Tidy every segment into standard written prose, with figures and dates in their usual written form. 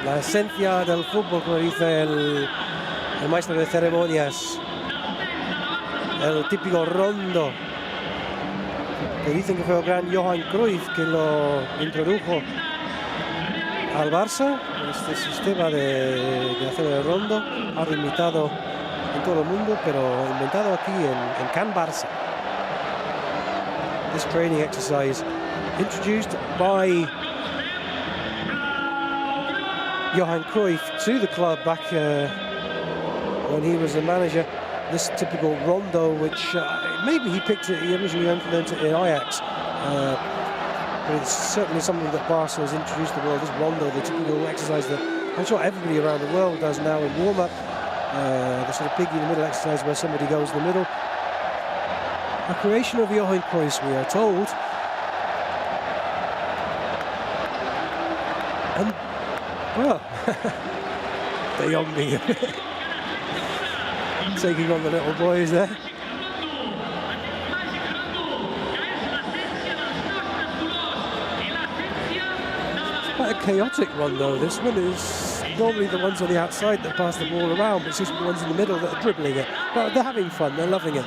la esencia del fútbol, como dice el maestro de ceremonias, el típico rondo, que dicen que fue el gran Johan Cruyff que lo introdujo al Barça, este sistema de hacer el rondo, ahora imitado en todo el mundo, pero inventado aquí en Can Barça. This training exercise introduced by Johan Cruyff to the club back when he was the manager. This typical rondo, which maybe he picked it, he originally learned it in Ajax, but it's certainly something that Barca has introduced to the world. This rondo, the typical exercise that I'm sure everybody around the world does now in warm-up, the sort of piggy in the middle exercise where somebody goes in the middle. A creation of Johan Cruyff, we are told. And, well, De Jong being taking on the little boys there. It's quite a chaotic run though. This one is normally the ones on the outside that pass the ball around, but it's just the ones in the middle that are dribbling it. But they're having fun, they're loving it.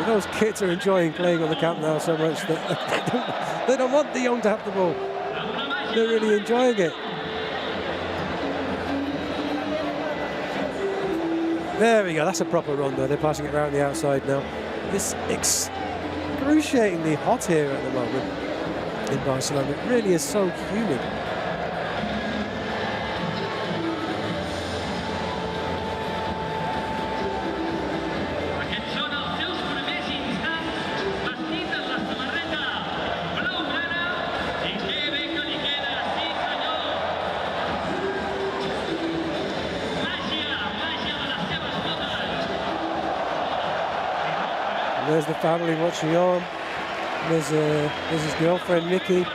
Those kids are enjoying playing on the Camp Nou so much that they don't want De Jong to have the ball. They're really enjoying it. There we go, that's a proper rondo. They're passing it around the outside now. It's excruciatingly hot here at the moment in Barcelona. It really is so humid. There's the family watching on. There's his girlfriend, Nikki.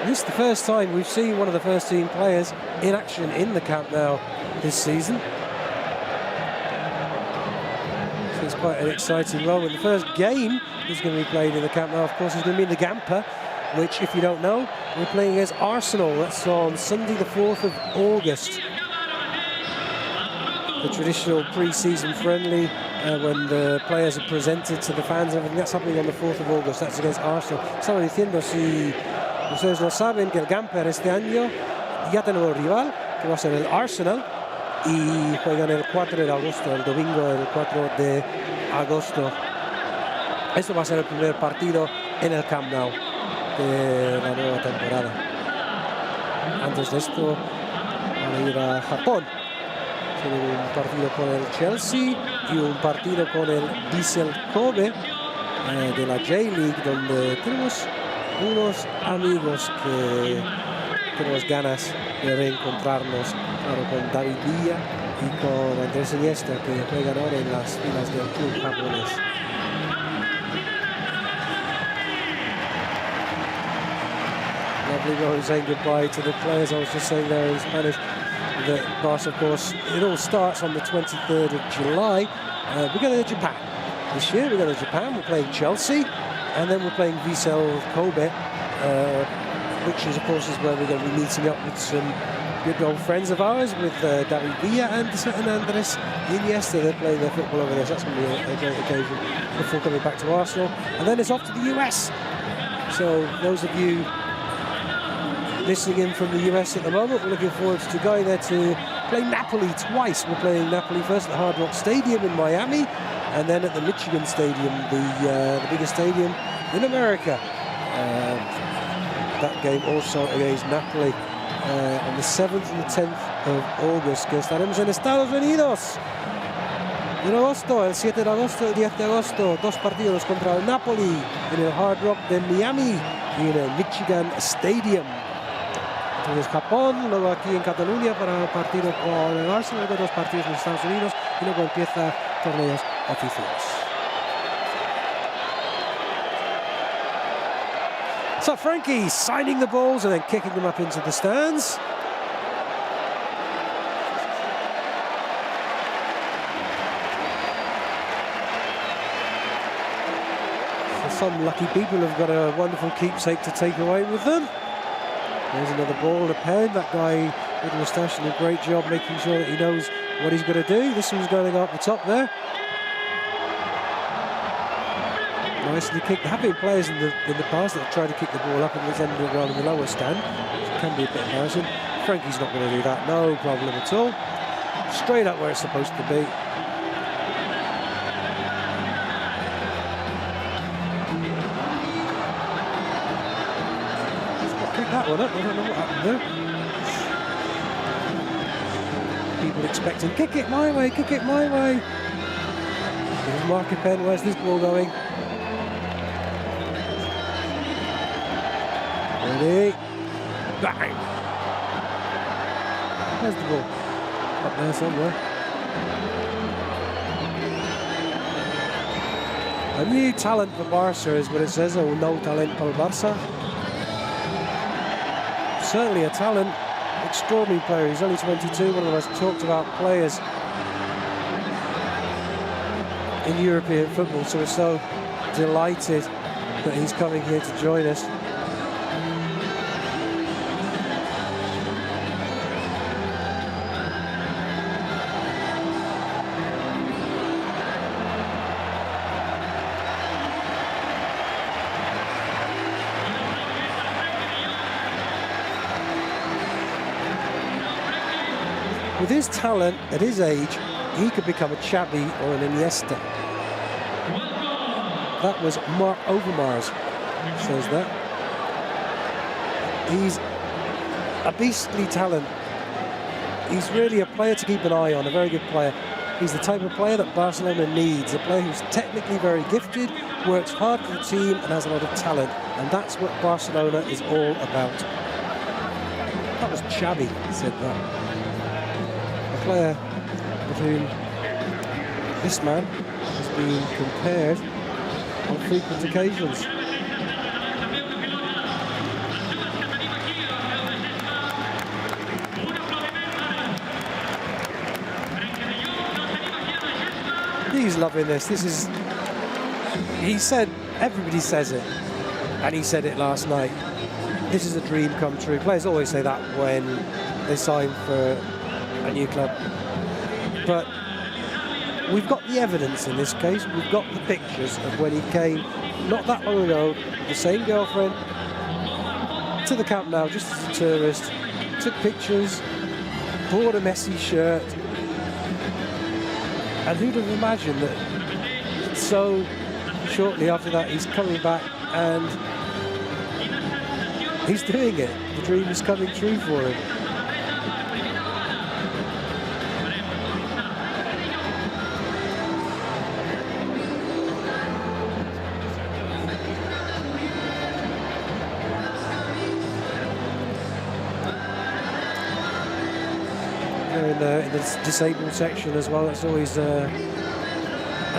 This is the first time we've seen one of the first team players in action in the Camp Nou this season. So it's quite an exciting moment. The first game is going to be played in the Camp Nou, of course, is going to be in the Gamper, which, if you don't know, we're playing against Arsenal. That's on Sunday the 4th of August. The traditional pre-season friendly when the players are presented to the fans and everything. That's happening on the 4th of August. That's against Arsenal. Estaba diciendo, si ustedes no saben, que el Gamper este año ya tenemos rival, que va a ser el Arsenal, y juegan el 4 de agosto, el domingo el 4 de agosto. Esto va a ser el primer partido en el Camp Nou de la nueva temporada. Antes de esto van a ir a Japón. Tienen un partido con el Chelsea y un partido con el Vissel Kobe de la J-League, donde tenemos unos amigos que tenemos ganas de reencontrarnos, claro, con David Villa y con Andrés Iniesta, que juegan ahora en las filas del club japonés. Lovely going saying goodbye to the players. I was just saying there in Spanish that Barca, of course, it all starts on the 23rd of July. We're going to Japan. This year we're going to Japan, we're playing Chelsea, and then we're playing Vissel Kobe, which is, of course, is where we're going to be meeting up with some good old friends of ours, with David Villa and Andres Iniesta. They're playing their football over there, so that's going to be a great occasion before coming back to Arsenal. And then it's off to the US. So those of you listening in from the US at the moment, we're looking forward to going there to play Napoli twice. We're playing Napoli first at the Hard Rock Stadium in Miami, and then at the Michigan Stadium, the biggest stadium in America. That game also against Napoli on the 7th and the 10th of August, que estaremos en Estados Unidos en agosto, el 7 de agosto, el 10 de agosto, dos partidos contra el Napoli en el Hard Rock de Miami y en el Michigan Stadium. Entonces Japón, luego aquí en Cataluña para el partido con el Arsenal, luego dos partidos en Estados Unidos y luego empieza torneos oficiales. So Frenkie signing the balls and then kicking them up into the stands. Some lucky people have got a wonderful keepsake to take away with them. There's another ball and a pen. That guy with the moustache did a great job making sure that he knows what he's going to do. This one's going up the top there. Nicely kicked. There have been players in the past that have tried to kick the ball up and it's ended up on the lower stand, which can be a bit embarrassing. Frenkie's not going to do that, no problem at all. Straight up where it's supposed to be. That one up. I don't know what happened there. People expecting, kick it my way, kick it my way. There's Mark Pen, where's this ball going? Ready? Bang! Where's the ball? Up there somewhere. A new talent for Barca is what it says, or no talent for Barca. Certainly a talent, extraordinary player. He's only 22, one of the most talked about players in European football. So we're so delighted that he's coming here to join us. With his talent, at his age, he could become a Xavi or an Iniesta. That was Mark Overmars, says that. He's a beastly talent. He's really a player to keep an eye on, a very good player. He's the type of player that Barcelona needs, a player who's technically very gifted, works hard for the team and has a lot of talent. And that's what Barcelona is all about. That was Xavi, said that. Player with whom this man has been compared on frequent occasions. He's loving this. This is, he said, everybody says it, and he said it last night. This is a dream come true. Players always say that when they sign for a new club, but we've got the evidence in this case. We've got the pictures of when he came not that long ago, the same girlfriend, to the Camp Nou just as a tourist, took pictures, bought a Messi shirt, and who'd have imagined that so shortly after that he's coming back and he's doing it. The dream is coming true for him. In the disabled section as well, it's always an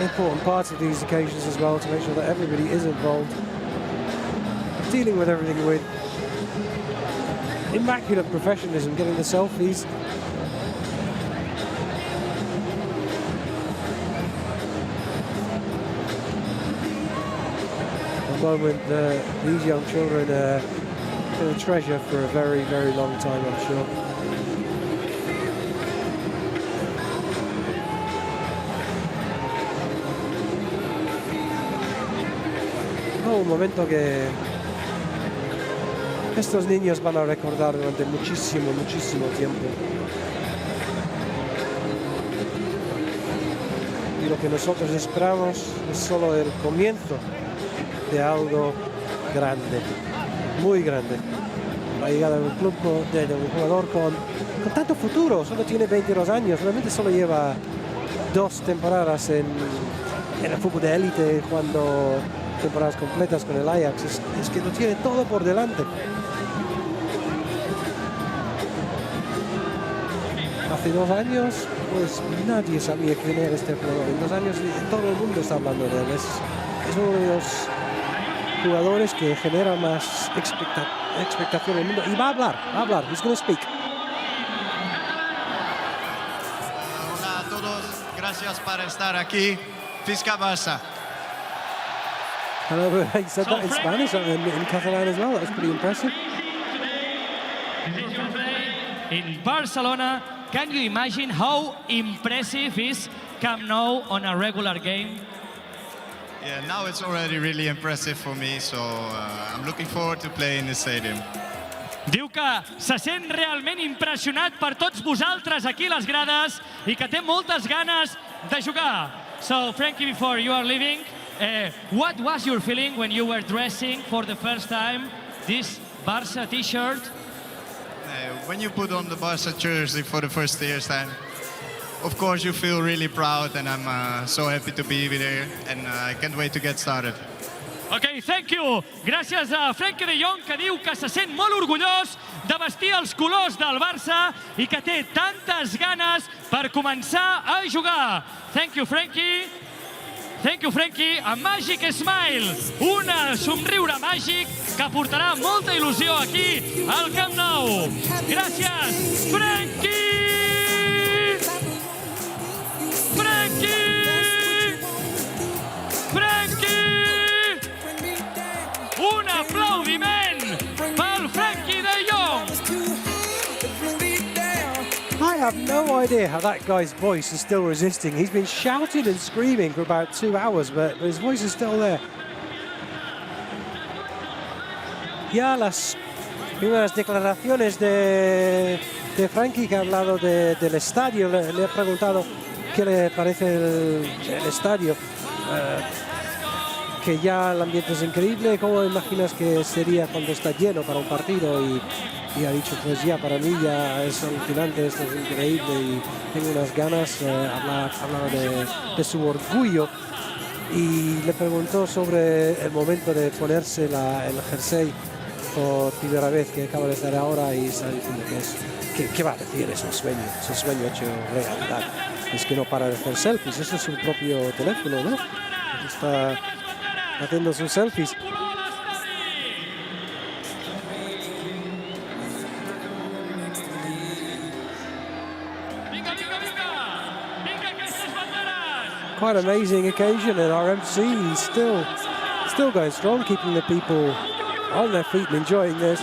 important part of these occasions as well, to make sure that everybody is involved, dealing with everything with immaculate professionalism, getting the selfies. A moment these young children are going to treasure for a very, very long time, I'm sure. Un momento que estos niños van a recordar durante muchísimo tiempo. Y lo que nosotros esperamos es solo el comienzo de algo grande, muy grande. La llegada de un club, de un jugador con tanto futuro. Solo tiene 22 años, realmente solo lleva 2 temporadas en el fútbol de élite, jugando temporadas completas con el Ajax. Es que lo tiene todo por delante. Hace 2 años, pues nadie sabía quién era este jugador. En 2 años todo el mundo está hablando de él. Es uno de los jugadores, que genera más expectación en el mundo. Y va a hablar, he's going to speak. Hola a todos, gracias por estar aquí. Fisca Barça. Hello, he said that in Spanish and in Catalan as well. That was pretty impressive. In Barcelona, can you imagine how impressive is Camp Nou on a regular game? Yeah, now it's already really impressive for me, so I'm looking forward to playing in the stadium. Diu que se sent realment impressionat per tots vosaltres aquí a les grades i que té moltes ganes de jugar. So, Frenkie, before you are leaving, what was your feeling when you were dressing for the first time this Barça t-shirt? When you put on the Barça jersey for the first time, of course you feel really proud, and I'm so happy to be there, and I can't wait to get started. Ok, thank you. Gràcies a Frenkie de Jong, que diu que se sent molt orgullós de vestir els colors del Barça i que té tantes ganes per començar a jugar. Thank you, Frenkie. Thank you, Frenkie. A Magic Smile, un somriure màgic que portarà molta il·lusió aquí al Camp Nou. Gràcies, Frenkie! Frenkie! Frenkie! Un aplaudiment pel Frenkie de Jong! I have no idea how that guy's voice is still resisting. He's been shouting and screaming for about 2 hours, but his voice is still there. Ya las primeras declaraciones de Frenkie, que ha hablado del estadio, le he preguntado qué le parece el estadio, que ya el ambiente es increíble. ¿Cómo imaginas que sería cuando está lleno para un partido? Y ha dicho, pues ya, para mí ya es alucinante, esto es increíble y tengo unas ganas. Hablaba de su orgullo y le preguntó sobre el momento de ponerse el jersey por primera vez, que acaba de estar ahora, y está diciendo que va a decir, es un sueño hecho realidad. Es que no para de hacer selfies, eso es su propio teléfono, ¿no? Está haciendo sus selfies. Quite an amazing occasion, and our MC is still going strong, keeping the people on their feet and enjoying this.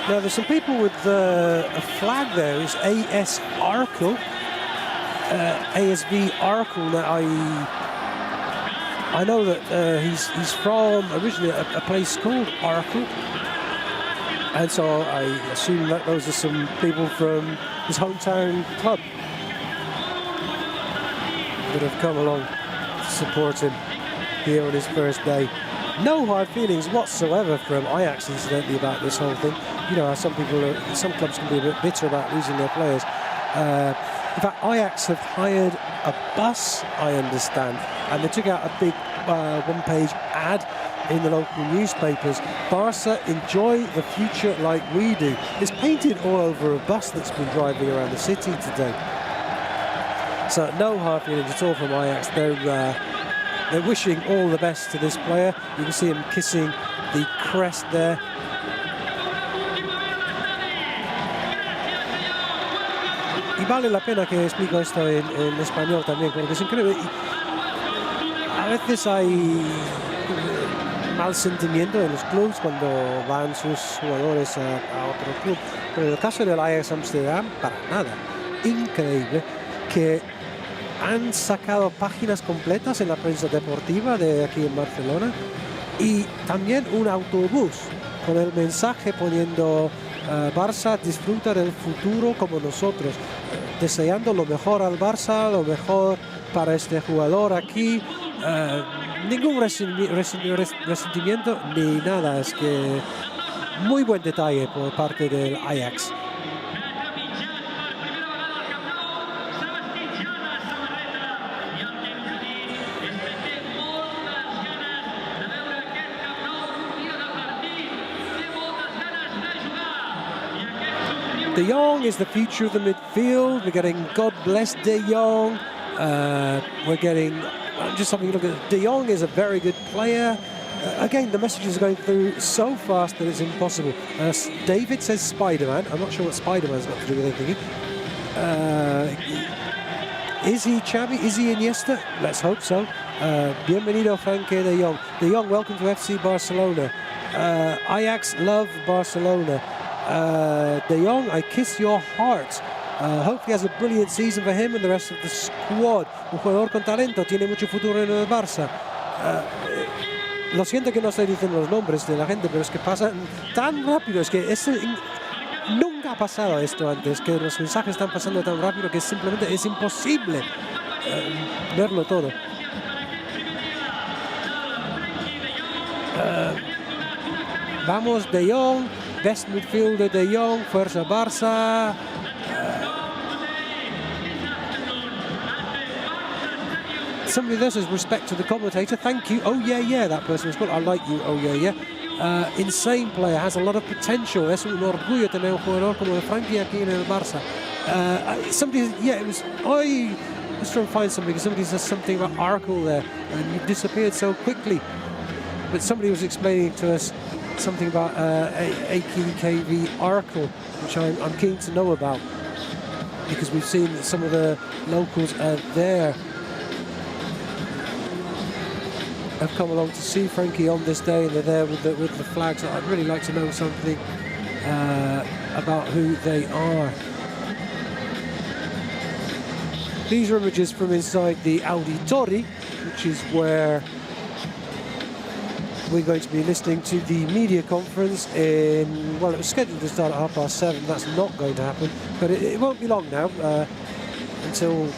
Now there's some people with a flag there. It's AS Arkle, ASV Arkle. Now I know that he's from originally a place called Arkle, and so I assume that those are some people from his hometown club that have come along to support him here on his first day. No hard feelings whatsoever from Ajax, incidentally, about this whole thing. You know, some clubs can be a bit bitter about losing their players. In fact, Ajax have hired a bus, I understand, and they took out a big one-page ad in the local newspapers. Barca, enjoy the future like we do. It's painted all over a bus that's been driving around the city today. So no hard feelings at all from Ajax. They're wishing all the best to this player. You can see him kissing the crest there. Y vale la pena que explico esto en español también, porque es increíble. A veces hay mal sentimiento en los clubes cuando van sus jugadores a otro club. Pero en el caso del Ajax Amsterdam, para nada. Increíble que han sacado páginas completas en la prensa deportiva de aquí en Barcelona, y también un autobús con el mensaje poniendo Barça disfruta del futuro como nosotros, deseando lo mejor al Barça, lo mejor para este jugador aquí. Ningún resentimiento ni nada, es que muy buen detalle por parte del Ajax. De Jong is the future of the midfield. We're getting God bless De Jong. We're getting, I'm just having a look at, De Jong is a very good player. Again, the messages are going through so fast that it's impossible. David says Spider-Man. I'm not sure what Spider-Man's got to do with anything. Is he Xavi? Is he Iniesta? Let's hope so. Bienvenido, Frenkie de Jong. De Jong, welcome to FC Barcelona. Ajax love Barcelona. De Jong, I kiss your heart. Hopefully has a brilliant season for him and the rest of the squad. Un jugador con talento, tiene mucho futuro en el Barça. Lo siento que no estoy diciendo los nombres de la gente, pero es que pasan tan rápido. Es que nunca ha pasado esto antes, que los mensajes están pasando tan rápido que simplemente es imposible verlo todo. Vamos, De Jong, best midfielder De Jong, fuerza Barça. Somebody there says respect to the commentator. Thank you. Oh yeah, that person was good. I like you. Oh yeah. Insane player, has a lot of potential. Es un orgullo tener un jugador como Frenkie aquí en el Barça. Somebody, yeah, it was. I was trying to find something. Somebody says something about Arkle there, and you disappeared so quickly. But somebody was explaining to us something about AKKV Arkle, which I'm keen to know about, because we've seen that some of the locals there have come along to see Frenkie on this day, and they're there with the flags. I'd really like to know something about who they are. These are images from inside the Auditori, which is where we're going to be listening to the media conference in, well, it was scheduled to start at 7:30. That's not going to happen, but it won't be long now until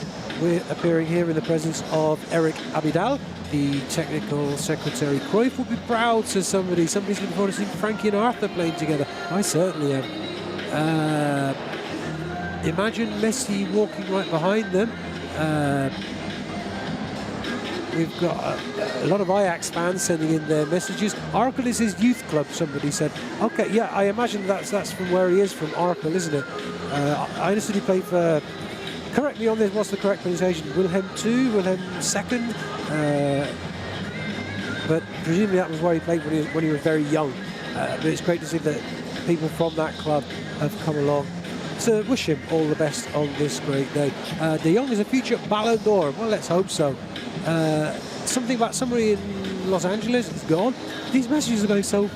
we're appearing here in the presence of Eric Abidal, the technical secretary. Cruyff will be proud, says somebody. Somebody's looking forward to seeing Frenkie and Arthur playing together. I certainly am. Imagine Messi walking right behind them. We've got a lot of Ajax fans sending in their messages. Arkle is his youth club, somebody said. Okay, yeah, I imagine that's from where he is, from Arkle, isn't it? I understood he played for, correct me on this, what's the correct pronunciation? Wilhelm II, Wilhelm II? But presumably that was where he played when he was very young. But it's great to see that people from that club have come along to wish him all the best on this great day. De Jong is a future Ballon d'Or. Well, let's hope so. Something about somebody in Los Angeles is gone. These messages are going so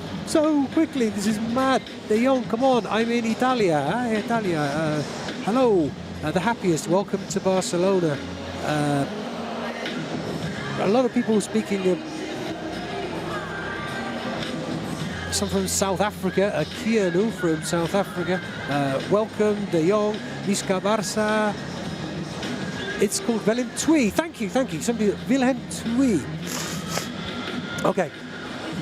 quickly. This is mad. De Jong, come on. I'm in Italia. Hi, Italia. Hello. The happiest. Welcome to Barcelona. A lot of people speaking of some from South Africa, Keanu from South Africa. Welcome, De Jong, Visca Barça. It's called Willem II. Thank you. Somebody, Willem II. Okay,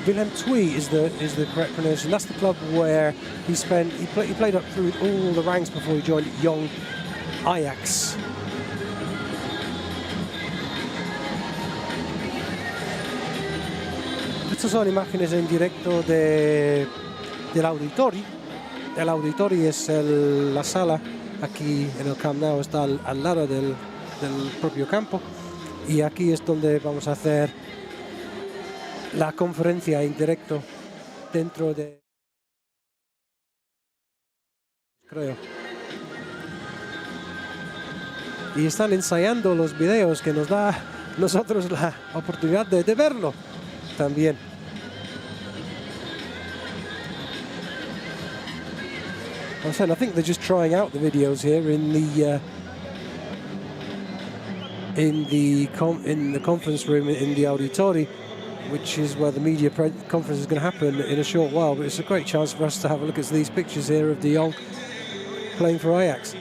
Willem II is the correct pronunciation. That's the club where he played up through all the ranks before he joined Young Ajax. Estas son imágenes en directo del Auditori. El Auditori es la sala aquí en el Camp Nou, está al lado del propio campo, y aquí es donde vamos a hacer la conferencia en directo dentro de, creo. Y están ensayando los videos que nos da nosotros la oportunidad de verlo también. I think they're just trying out the videos here in the conference room in the Auditori, which is where the media conference is going to happen in a short while. But it's a great chance for us to have a look at these pictures here of De Jong playing for Ajax.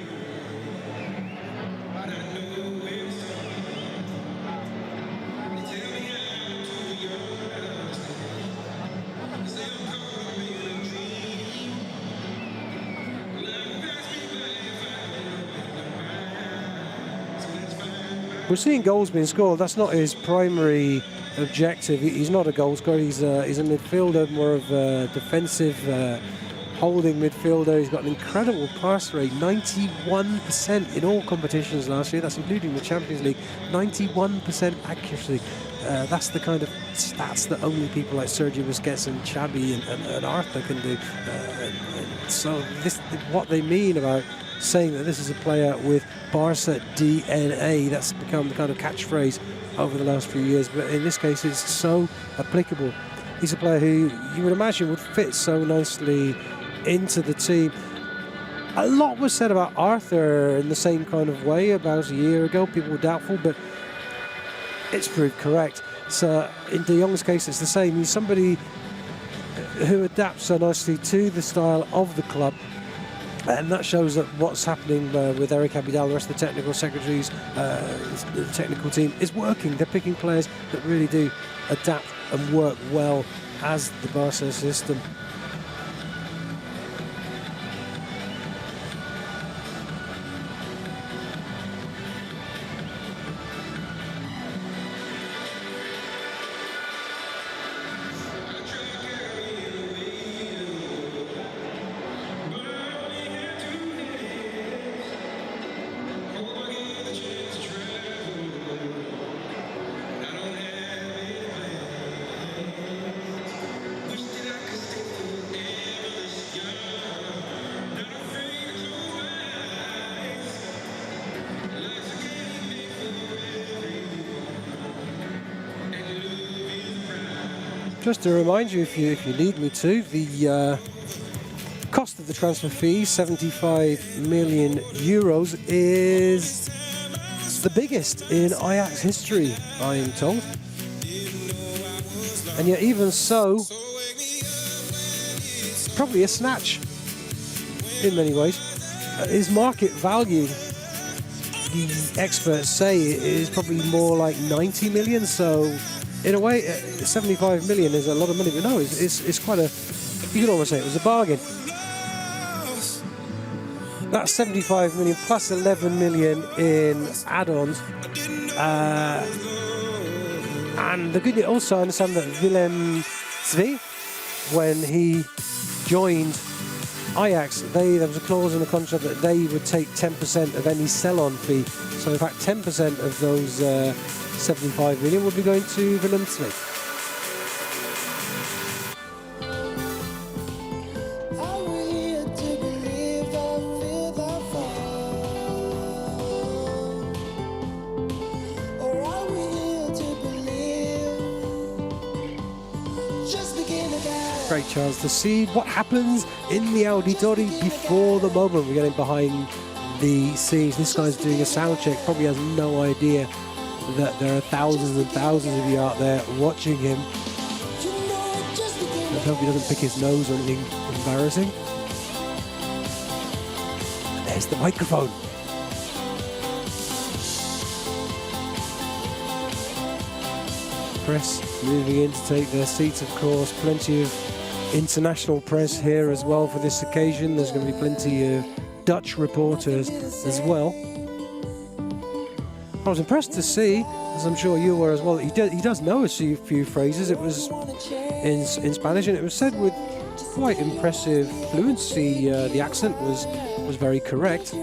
We're seeing goals being scored. That's not his primary objective. He's not a goal scorer. He's a midfielder, more of a defensive holding midfielder. He's got an incredible pass rate, 91% in all competitions last year. That's including the Champions League, 91% accuracy. That's the kind of stats that only people like Sergio Busquets and Xavi and Arthur can do. So what they mean about saying that this is a player with Barca DNA, that's become the kind of catchphrase over the last few years, but in this case it's so applicable. He's a player who you would imagine would fit so nicely into the team. A lot was said about Arthur in the same kind of way about a year ago. People were doubtful, but it's proved correct. So in De Jong's case, it's the same. He's somebody who adapts so nicely to the style of the club, and that shows that what's happening with Eric Abidal, the rest of the technical secretaries, the technical team is working. They're picking players that really do adapt and work well as the Barca system. Just to remind you, if you need me to, the cost of the transfer fee, 75 million euros, is the biggest in Ajax history, I am told. And yet, even so, probably a snatch in many ways. His market value, the experts say, is probably more like 90 million. So, in a way, 75 million is a lot of money, but no, it's quite a, you could almost say it was a bargain. That's 75 million plus 11 million in add-ons. And the good news, also I understand that Willem II, when he joined Ajax, there was a clause in the contract that they would take 10% of any sell-on fee. So in fact, 10% of those 75 million will be going to Willem II. Great chance to see what happens in the Auditori before the moment. We're getting behind the scenes. This guy's doing a sound check, probably has no idea that there are thousands and thousands of you out there watching him. I hope he doesn't pick his nose or anything embarrassing. There's the microphone. Press moving in to take their seats, of course. Plenty of international press here as well for this occasion. There's going to be plenty of Dutch reporters as well. I was impressed to see, as I'm sure you were as well, he does know a few phrases. It was in Spanish, and it was said with quite impressive fluency. The accent was very correct.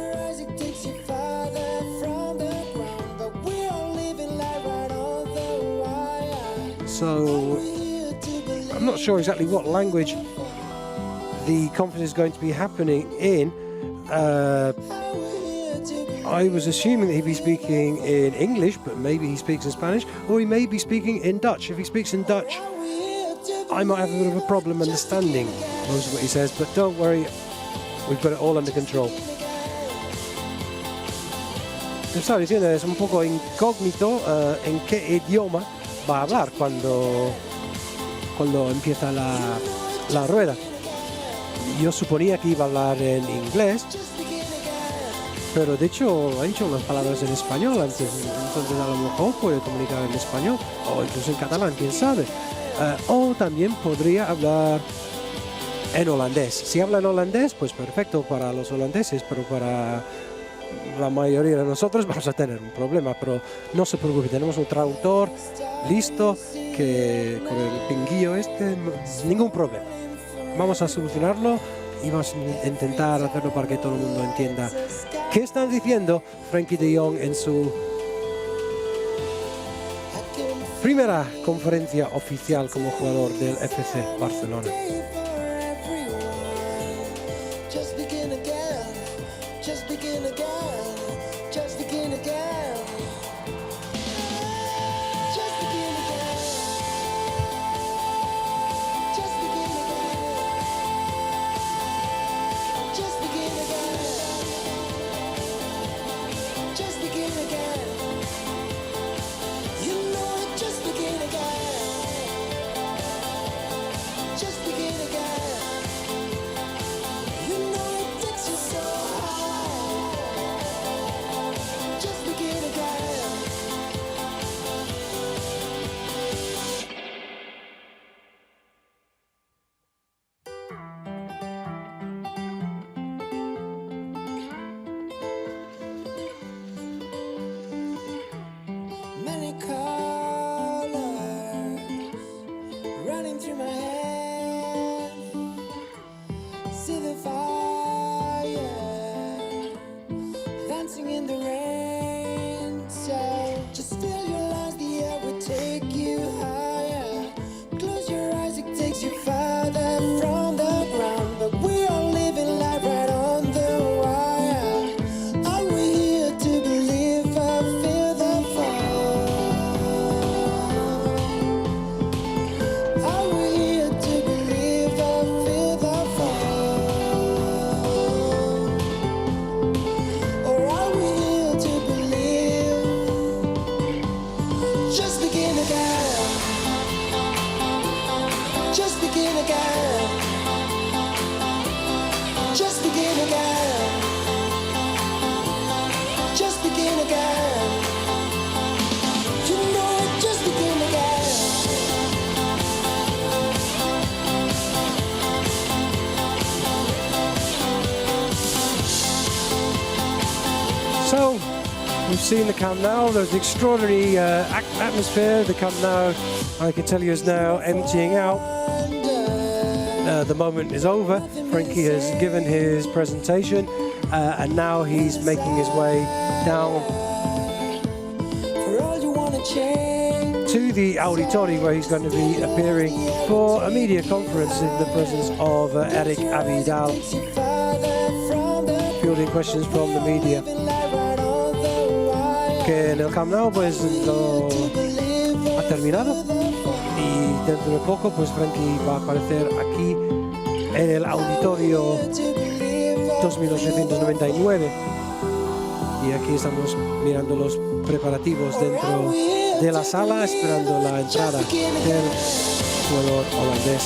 So I'm not sure exactly what language the conference is going to be happening in. I was assuming that he'd be speaking in English, but maybe he speaks in Spanish, or he may be speaking in Dutch. If he speaks in Dutch, I might have a bit of a problem understanding most of what he says, but don't worry, we've got it all under control. Me estaba diciendo, es un poco incógnito en qué idioma va a hablar cuando empieza la rueda. Yo suponía que iba a hablar en inglés, pero de hecho ha dicho unas palabras en español antes, entonces a lo mejor puede comunicar en español o incluso en catalán, quién sabe. O también podría hablar en holandés. Si habla en holandés, pues perfecto para los holandeses, pero para la mayoría de nosotros vamos a tener un problema, pero no se preocupe, tenemos un traductor listo que con el pinguillo ningún problema. Vamos a solucionarlo y vamos a intentar hacerlo para que todo el mundo entienda qué están diciendo Frenkie de Jong en su primera conferencia oficial como jugador del FC Barcelona. So, we've seen the Camp Nou. There's an extraordinary atmosphere. The Camp Nou, I can tell you, is now emptying out. The moment is over. Frenkie has given his presentation, and now he's making his way down to the auditorium, where he's going to be appearing for a media conference in the presence of Eric Abidal, fielding questions from the media. Que en el Camp Nou pues lo ha terminado y dentro de poco pues Frenkie va a aparecer aquí en el auditorio 2899 y aquí estamos mirando los preparativos dentro de la sala, esperando la entrada del jugador holandés.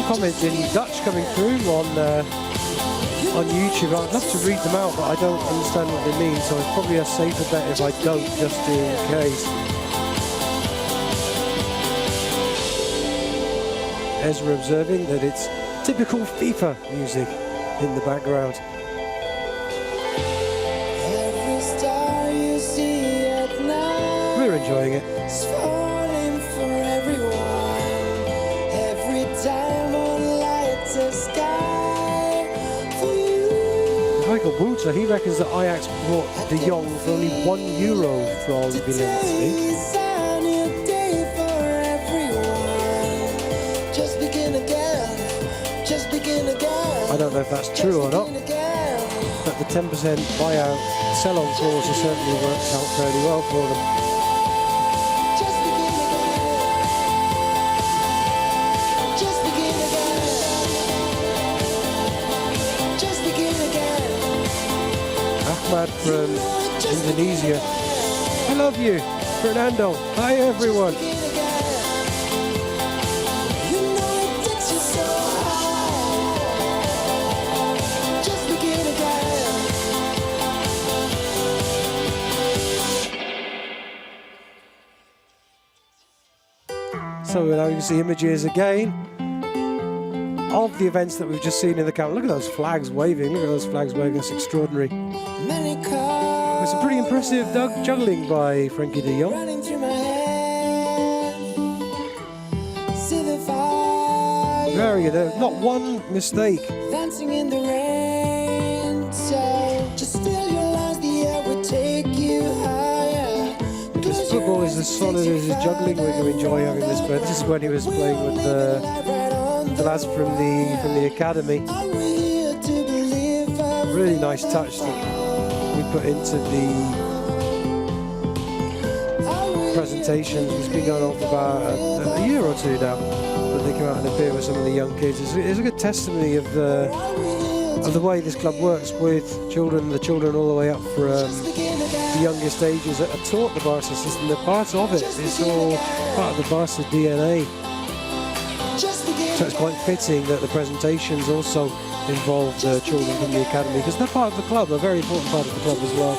Comments in Dutch coming through on YouTube. I'd love to read them out, but I don't understand what they mean, so it's probably a safer bet if I don't, just in case. Ezra observing that it's typical FIFA music in the background. We're enjoying it. Michael Boulter, he reckons that Ajax bought De Jong for only €1 from Valencia. I don't know if that's true or not, but the 10% buyout sell-on clause has certainly worked out fairly well for them. From Indonesia. I love you, Fernando. Hi everyone. So now you can see images again of the events that we've just seen in the camp. Look at those flags waving. Look at those flags waving. It's extraordinary. It's some pretty impressive juggling by Frenkie de Jong. Very good. Not one mistake. Dancing in the rain, so just fill your lungs, the air will take you higher. This football is as solid as his juggling. We're going to enjoy having this. But this is when he was playing with the lads from the academy. Really nice touch that we put into the presentation. It's been going on for about a year or two now. But they come out and appear with some of the young kids. It's a good testimony of the way this club works with children, the children all the way up from the youngest ages that are taught the Barca system. They're part of it. It's all part of the Barca DNA. So it's quite fitting that the presentations also involve the children from the academy, because they're part of the club, a very important part of the club as well.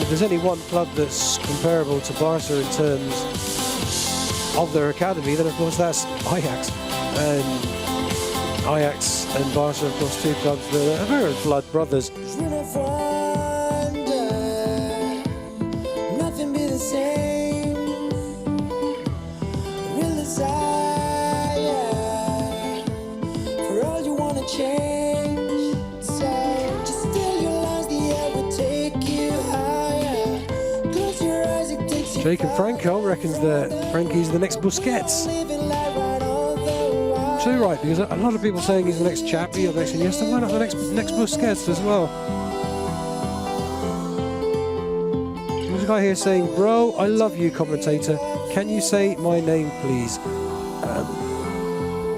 If there's any one club that's comparable to Barca in terms of their academy, then of course that's Ajax. And Ajax and Barca, of course, two clubs that are very blood brothers. Nothing be the same. Real desire for all you wanna change. So just fill your lungs, the air will take you higher. Close your eyes, it takes you. Jacob Franco reckons that Frenkie's the next Busquets. Absolutely right, because a lot of people saying he's the next Chappie or the next Iniesta. Why not the next Busquets as well? There's a guy here saying, "Bro, I love you, commentator. Can you say my name, please?"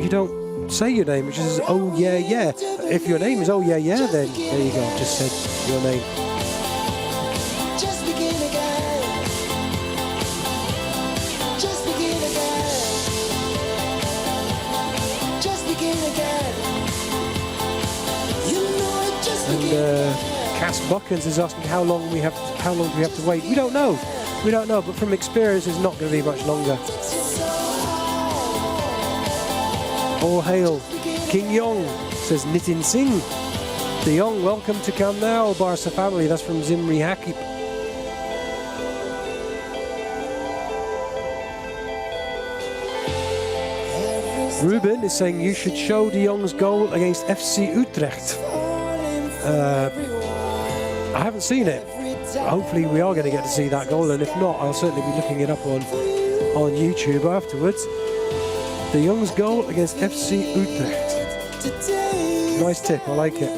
You don't say your name, which is "Oh yeah yeah." If your name is "Oh yeah yeah," then there you go. Just said your name. Just begin again. Just begin again. Just begin again. You know it, just begin again. Cass Buckens is asking how long do we have to wait. We don't know. We don't know, but from experience, it's not going to be much longer. All hail King Jong, says Nitin Singh. De Jong, welcome to Camp Nou, Barca family. That's from Zimri Hakip. Ruben is saying you should show De Jong's goal against FC Utrecht. I haven't seen it. Hopefully we are going to get to see that goal, and if not, I'll certainly be looking it up on YouTube afterwards. De Jong's goal against FC Utrecht. Nice tip, I like it.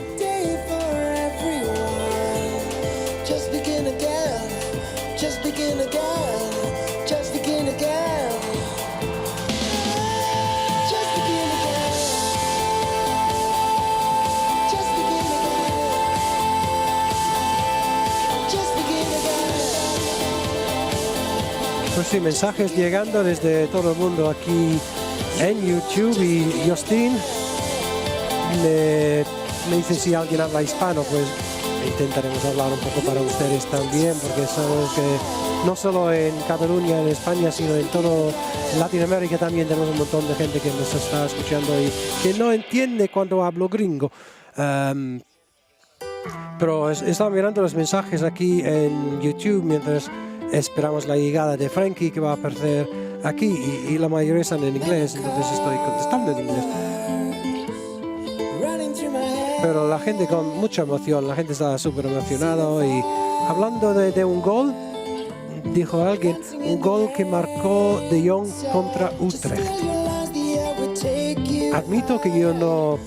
Just begin again. Just begin again. Just begin again. Just begin again. Just begin again. Just begin again. Pues sí, mensajes llegando desde todo el mundo aquí en YouTube, y Justin me dice si alguien habla hispano, pues intentaremos hablar un poco para ustedes también, porque sabemos que no solo en Cataluña, en España, sino en todo Latinoamérica también tenemos un montón de gente que nos está escuchando y que no entiende cuando hablo gringo. Pero estaba mirando los mensajes aquí en YouTube mientras esperamos la llegada de Frenkie, que va a aparecer aquí, y la mayoría están en inglés, entonces estoy contestando en inglés. Pero la gente con mucha emoción, la gente está súper emocionada, y hablando de un gol, dijo alguien, un gol que marcó De Jong contra Utrecht. Admito que yo no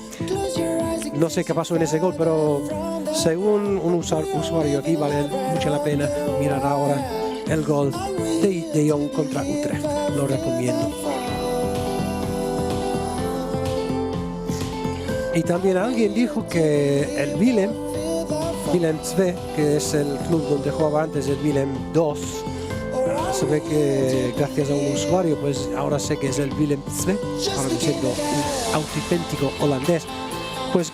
sé qué pasó en ese gol, pero según un usuario aquí vale mucho la pena mirar ahora el gol de Jong contra Utrecht. Lo recomiendo. Y también alguien dijo que el Willem 2, que es el club donde jugaba antes, el Willem 2, se ve que gracias a un usuario, pues ahora sé que es el Willem 2, ahora siendo un auténtico holandés, pues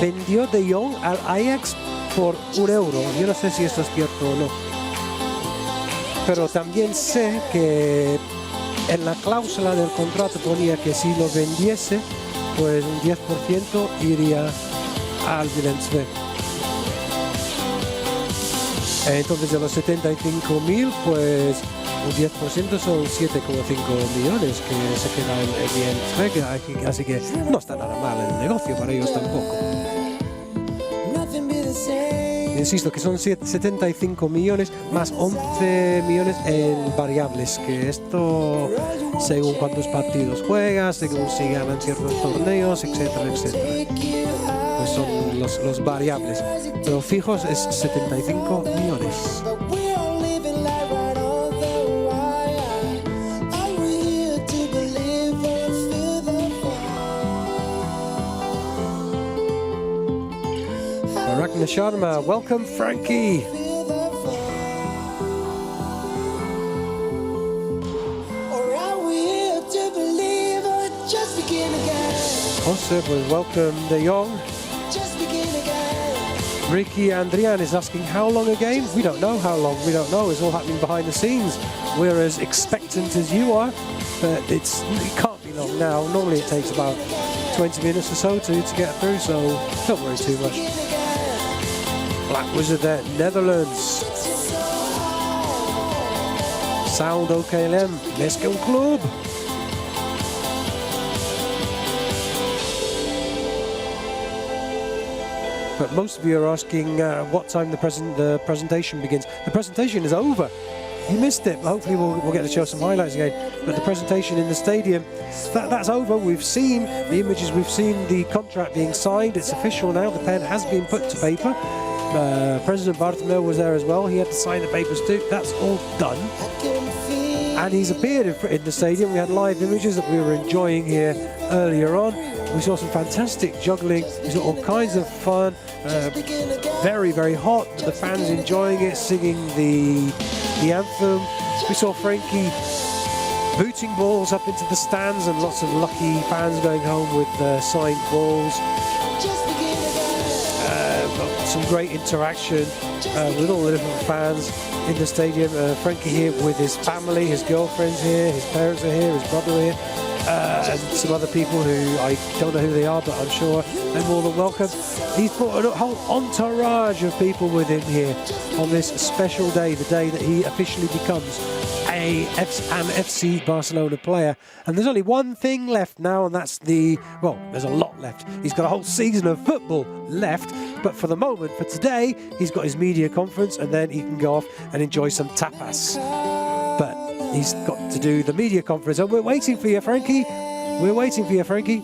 vendió De Jong al Ajax por €1. Yo no sé si esto es cierto o no. pero también sé que en la cláusula del contrato ponía que si lo vendiese, pues un 10% iría al Villeneuve. Entonces de los 75.000, pues un 10% son 7,5 millones que se queda en Villeneuve, así que no está nada mal el negocio para ellos tampoco. Insisto que son 75 millones más 11 millones en variables, que esto según cuántos partidos juegas, según si ganan ciertos torneos, etcétera, etcétera. Pues son los variables, pero fijos es 75 millones. Ragnar Sharma, welcome Frenkie. Jose, pues welcome De Jong. Ricky Andrian is asking how long a game? We don't know how long, we don't know. It's all happening behind the scenes. We're as expectant as you are, but it can't be long now. Normally it takes about 20 minutes or so to get through, so don't worry too much. Black Wizard there, Netherlands. Sound OKLM, let's go club. But most of you are asking what time the presentation begins. The presentation is over. You missed it. Hopefully we'll get to show some highlights again. But the presentation in the stadium, that's over. We've seen the images, we've seen the contract being signed. It's official now. The pen has been put to paper. President Bartomeu was there as well. He had to sign the papers too. That's all done. And he's appeared in the stadium. We had live images that we were enjoying here earlier on. We saw some fantastic juggling. We saw all kinds of fun. Very, very hot. The fans enjoying it, singing the anthem. We saw Frenkie booting balls up into the stands and lots of lucky fans going home with signed balls. Some great interaction with all the different fans in the stadium. Frenkie here with his family, his girlfriend's here, his parents are here, his brother here, and some other people who I don't know who they are, but I'm sure they're more than welcome. He's brought a whole entourage of people with him here on this special day, the day that he officially becomes an FC Barcelona player. And there's only one thing left now, and that's there's a lot left. He's got a whole season of football left, but for the moment, for today, he's got his media conference, and then he can go off and enjoy some tapas. But he's got to do the media conference, and we're waiting for you, Frenkie. We're waiting for you, Frenkie.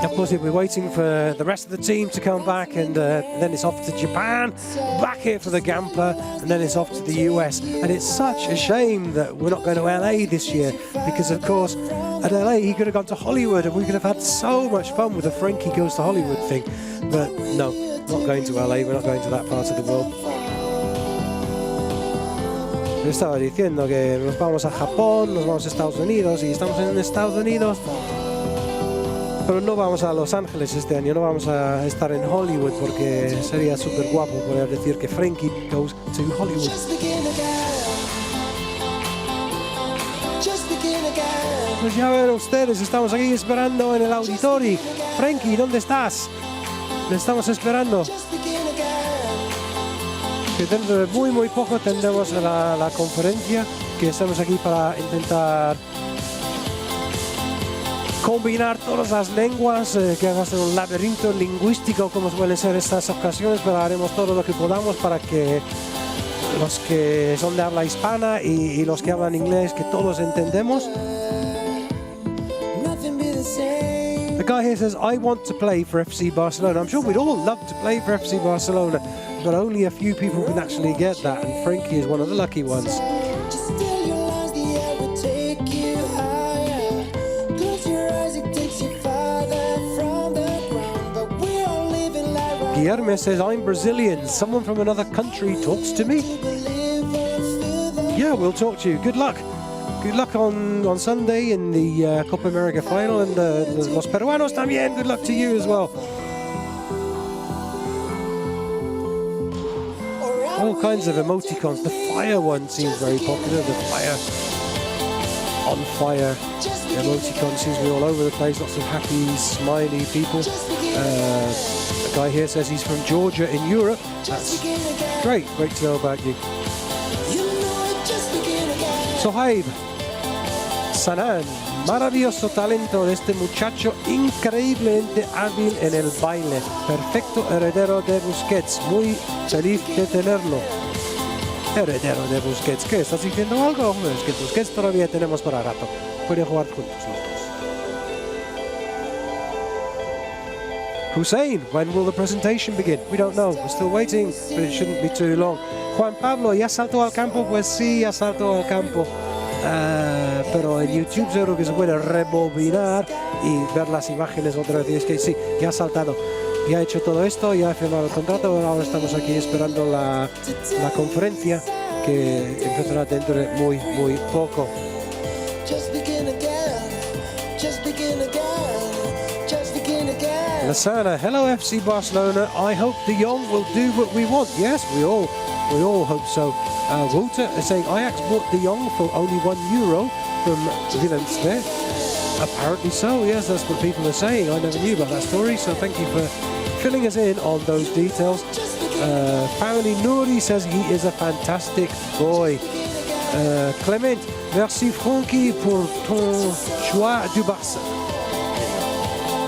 Of course, we're waiting for the rest of the team to come back, and then it's off to Japan, back here for the Gamper, and then it's off to the US. And it's such a shame that we're not going to LA this year, because of course at LA he could have gone to Hollywood and we could have had so much fun with the Frenkie Goes to Hollywood thing. But no, not going to LA, we're not going to that part of the world. Yo estaba diciendo que nos vamos a Japón, nos vamos a Estados Unidos, y estamos en Estados Unidos, pero no vamos a Los Ángeles este año, no vamos a estar en Hollywood, porque sería súper guapo poder decir que Frenkie goes to Hollywood. Pues ya ven ustedes, estamos aquí esperando en el auditorio. Frenkie, ¿dónde estás? Le estamos esperando. Que dentro de muy poco tendremos la conferencia, que estamos aquí para intentar combinar todas las lenguas, que va a ser un laberinto lingüístico como suelen ser estas ocasiones, pero haremos todo lo que podamos para que los que son de habla hispana y los que hablan inglés, que todos entendemos. The guy here says, I want to play for FC Barcelona. I'm sure we'd all love to play for FC Barcelona, but only a few people can actually get that, and Frenkie is one of the lucky ones. Guillermo says, I'm Brazilian. Someone from another country talks to me? Yeah, we'll talk to you. Good luck. Good luck on Sunday in the Copa America final, and los peruanos también. Good luck to you as well. all kinds of emoticons. The fire one seems very popular. The fire, on fire emoticon seems to be all over the place. Lots of happy, smiley people. A guy here says he's from Georgia in Europe. That's great. Great to know about you. Sohaib Sanan, maravilloso talento de este muchacho, increíblemente hábil en el baile, perfecto heredero de Busquets, muy feliz de tenerlo. Heredero de Busquets, ¿qué? ¿Estás diciendo algo? Es que Busquets todavía tenemos para rato, pueden jugar juntos los dos. Hussein, when will the presentation begin? We don't know, we're still waiting, but it shouldn't be too long. Juan Pablo, ¿ya saltó al campo? Pues sí, ya saltó al campo. Pero en YouTube seguro que se puede rebobinar y ver las imágenes otra vez. Y es que sí, ya ha saltado, ya ha hecho todo esto, ya ha firmado el contrato. Ahora estamos aquí esperando la conferencia que empezará dentro de muy poco. Lasana, hello FC Barcelona. I hope De Jong will do what we want. Yes, we all hope so. Walter is saying Ajax bought De Jong for only €1 from Willem-Smith. Apparently so, yes, that's what people are saying. I never knew about that story, so thank you for filling us in on those details. Paoli Nouri says he is a fantastic boy. Clement, merci Frenkie pour ton choix du Barça.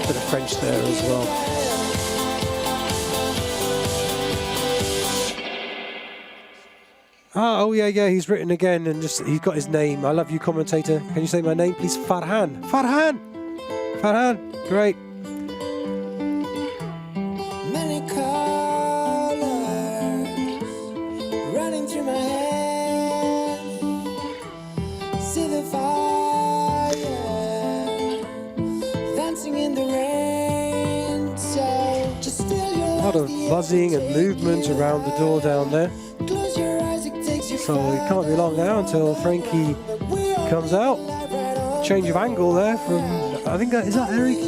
Bit of French there as well. Oh yeah, he's written again and just he's got his name. I love you, commentator. Can you say my name, please? Farhan. Great. Many colors running through my head. See the fire dancing in the rain. So just still your A lot of buzzing and movement around the door down there. close your eyes, it takes you So it can't be long now until Frenkie comes out. Change of angle there from, I think, is that Eric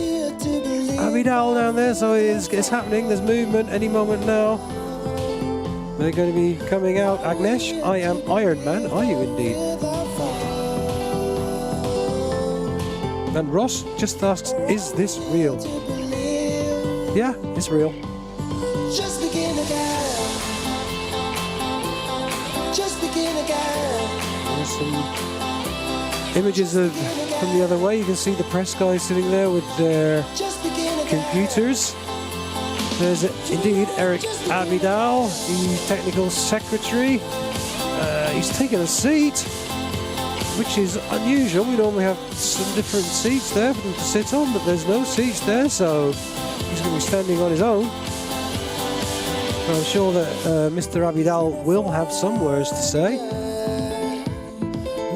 Abidal down there? So it's happening, there's movement any moment now. They're going to be coming out. Agnesh, I am Iron Man. Are you indeed? And Ross just asks, is this real? Yeah, it's real. Just begin again. Just begin again. There's some images from the other way. You can see the press guys sitting there with their Just begin again. computers. There's indeed Eric Abidal, the technical secretary. He's taken a seat, which is unusual. We normally have some different seats there for them to sit on, but there's no seats there, so he's going to be standing on his own. But I'm sure that Mr. Abidal will have some words to say.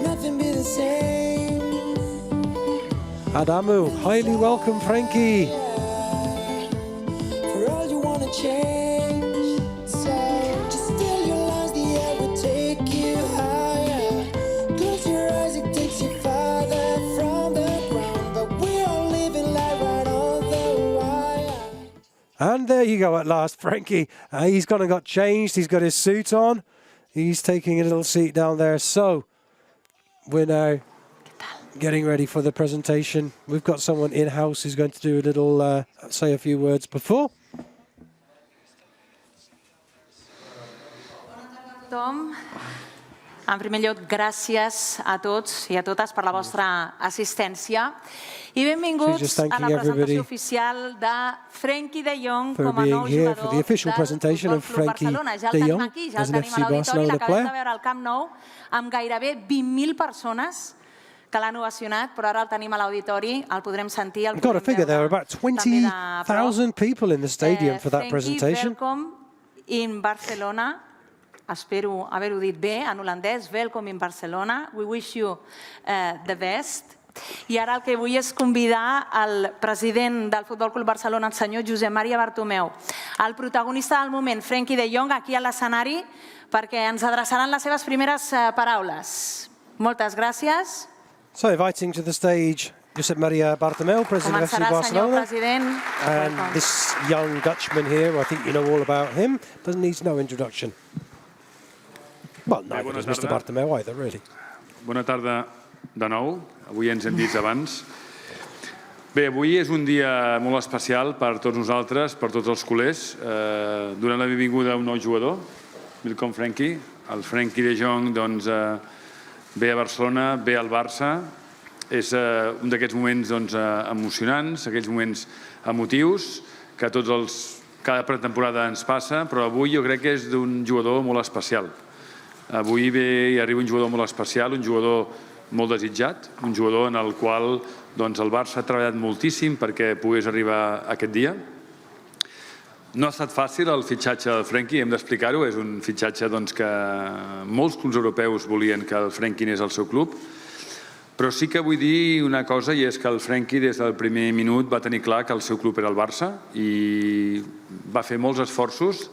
Nothing be the same. Adamu, highly welcome, Frenkie. For all you wanna change. So just still your lines, the air will take you higher. Close your eyes, it takes you farther from the ground. But we're all living life right on the wire. And there you go at last, Frenkie. He's gone and got changed. He's got his suit on. He's taking a little seat down there. So we're now getting ready for the presentation. We've got someone in-house who's going to do a little, say a few words before. Tom, en primer lloc, gràcies a tots i a totes per la vostra assistència i She's benvinguts just a thanking la everybody presentació oficial de Frenkie de Jong for com a being nou here for jugador the official del presentation of Futbol Club Frenkie Barcelona. Ja el de tenim Jong aquí, ja as el an tenim FC a l'auditori, Barcelona l'acabem player. de veure al Camp Nou amb gairebé 20.000 persones que l'han ovacionat, però ara el tenim a l'auditori, el podrem sentir, el I've got to podrem figure there were veure about també de prop. 20,000 people in the stadium for that Frenkie, presentation. welcome in Barcelona. Espero haver-ho dit bé en holandès. Welcome in Barcelona. We wish you the best. I ara el que vull és convidar el president del Futbol Club Barcelona, el senyor Josep Maria Bartomeu, el protagonista del moment, Frenkie de Jong, aquí a l'escenari, perquè ens adreçaran les seves primeres paraules. Moltes gràcies. So inviting to the stage Josep Maria Bartomeu, President of FC Començarà el senyor Barcelona. president. And this young Dutchman here, I think you know all about him, doesn't need no introduction. Well, neither does Mr. Bartomeu either, really. Bona tarda de nou. Avui ens hem vist abans. Bé, avui és un dia molt especial per tots nosaltres, per tots els culers. Donant la benvinguda a un nou jugador, com Frenkie. El Frenkie de Jong ve a Barcelona, ve al Barça. És un d'aquests moments emocionants, aquells moments emotius que cada pretemporada ens passa, però avui jo crec que és d'un jugador molt especial. Avui ve i arriba un jugador molt especial, un jugador molt desitjat, un jugador en el qual el Barça ha treballat moltíssim perquè pogués arribar aquest dia. No ha estat fàcil el fitxatge del Frenkie, hem d'explicar-ho, és un fitxatge que molts clubs europeus volien que el Frenkie anés al seu club, però sí que vull dir una cosa, i és que el Frenkie des del primer minut va tenir clar que el seu club era el Barça i va fer molts esforços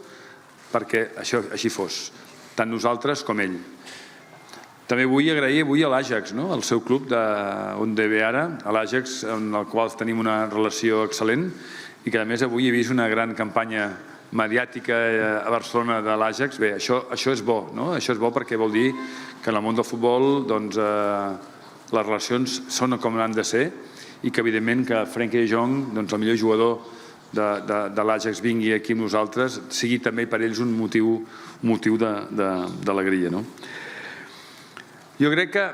perquè això així fos, tant nosaltres com ell. També vull agrair avui a l'Ajax, el seu club on ve ara, a l'Ajax, amb el qual tenim una relació excel·lent i que a més avui he vist una gran campanya mediàtica a Barcelona de l'Ajax. Bé, això és bo, això és bo perquè vol dir que en el món del futbol les relacions són com han de ser i que evidentment que Frenkie de Jong, el millor jugador de l'Ajax, vingui aquí amb nosaltres, sigui també per ells un motiu d'alegria. Jo crec que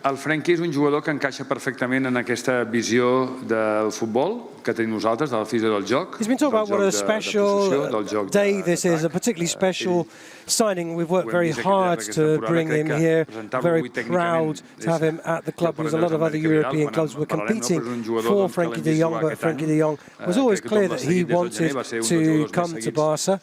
el Frenkie és un jugador que encaixa perfectament en aquesta visió del futbol que tenim nosaltres, de l'afició del joc. He's been talking about what a special day this is, a particularly special signing. We've worked very hard to bring him here, very proud to have him at the club, because a lot of other European clubs were competing for Frenkie de Jong, but Frenkie de Jong was always clear that he wanted to come to Barca.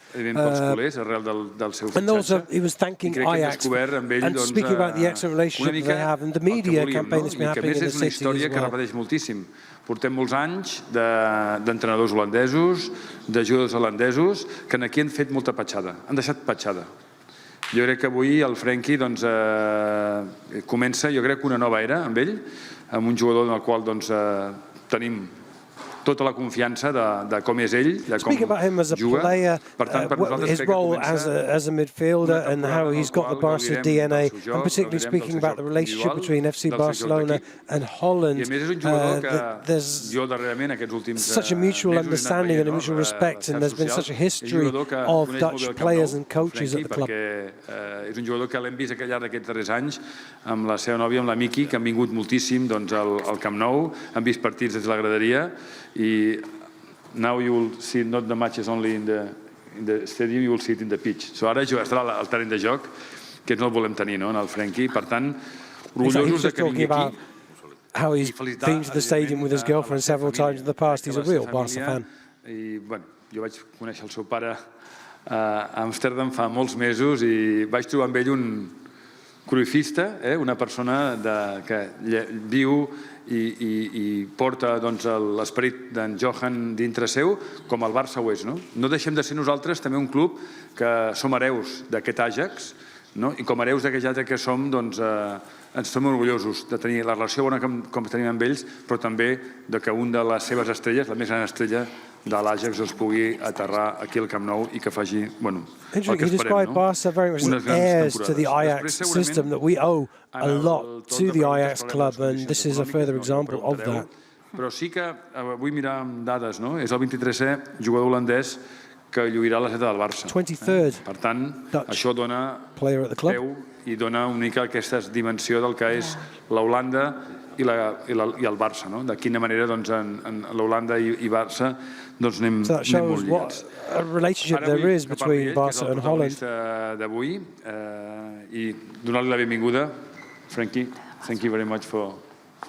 And also he was thanking Ajax and speaking about the excellent relationship they have and the media campaign that's been happening in the city as well. Portem molts anys d'entrenadors holandesos, de jugadors holandesos, que aquí han fet molta petjada, han deixat petjada. Jo crec que avui el Frenkie comença, jo crec, una nova era amb ell, amb un jugador en el qual tenim tota la confiança de com és ell, de com juga. Per tant, per nosaltres his role as a midfielder and how he's got the Barca DNA, and particularly speaking about the relationship between FC Barcelona and Holland, there's such a mutual understanding and a mutual respect, and there's been such a history of Dutch players and coaches at the club. És un jugador que l'hem vist al llarg d'aquests darrers anys amb la seva nòvia, amb la Miki, que han vingut moltíssim al Camp Nou, han vist partits des de la graderia, i now you will see not the matches only in the stadium, you will see it in the pitch. So ara estarà al terreny de joc, que no el volem tenir, en el Frenkie. Per tant, orgullosos que vingui aquí. How he's been to the stadium with his girlfriend several times in the past. He's a real Barca fan. Jo vaig conèixer el seu pare a Amsterdam fa molts mesos i vaig trobar amb ell un cruifista, una persona que viu i porta l'esperit d'en Johan dintre seu, com el Barça ho és. No deixem de ser nosaltres també un club que som hereus d'aquest Ajax, i com hereus d'aquest Ajax que som, ens som orgullosos de tenir la relació bona com tenim amb ells, però també que un de les seves estrelles, la més gran estrella de l'Ajax, els pugui aterrar aquí al Camp Nou i que faci, el que esperem. He described Barca very much as heirs to the Ajax system, that we owe a lot to the Ajax club, and this is a further example of that. Però sí que vull mirar amb dades, és el 23è jugador holandès que lluirà la seta del Barça. 23rd Per tant, això dona peu i dona una mica aquesta dimensió del que és l'Holanda i el Barça, de quina manera l'Holanda i Barça anem molt lligats. Ara vull que parli ell, que és el protagonista d'avui, i donar-li la benvinguda. Frenkie, thank you very much for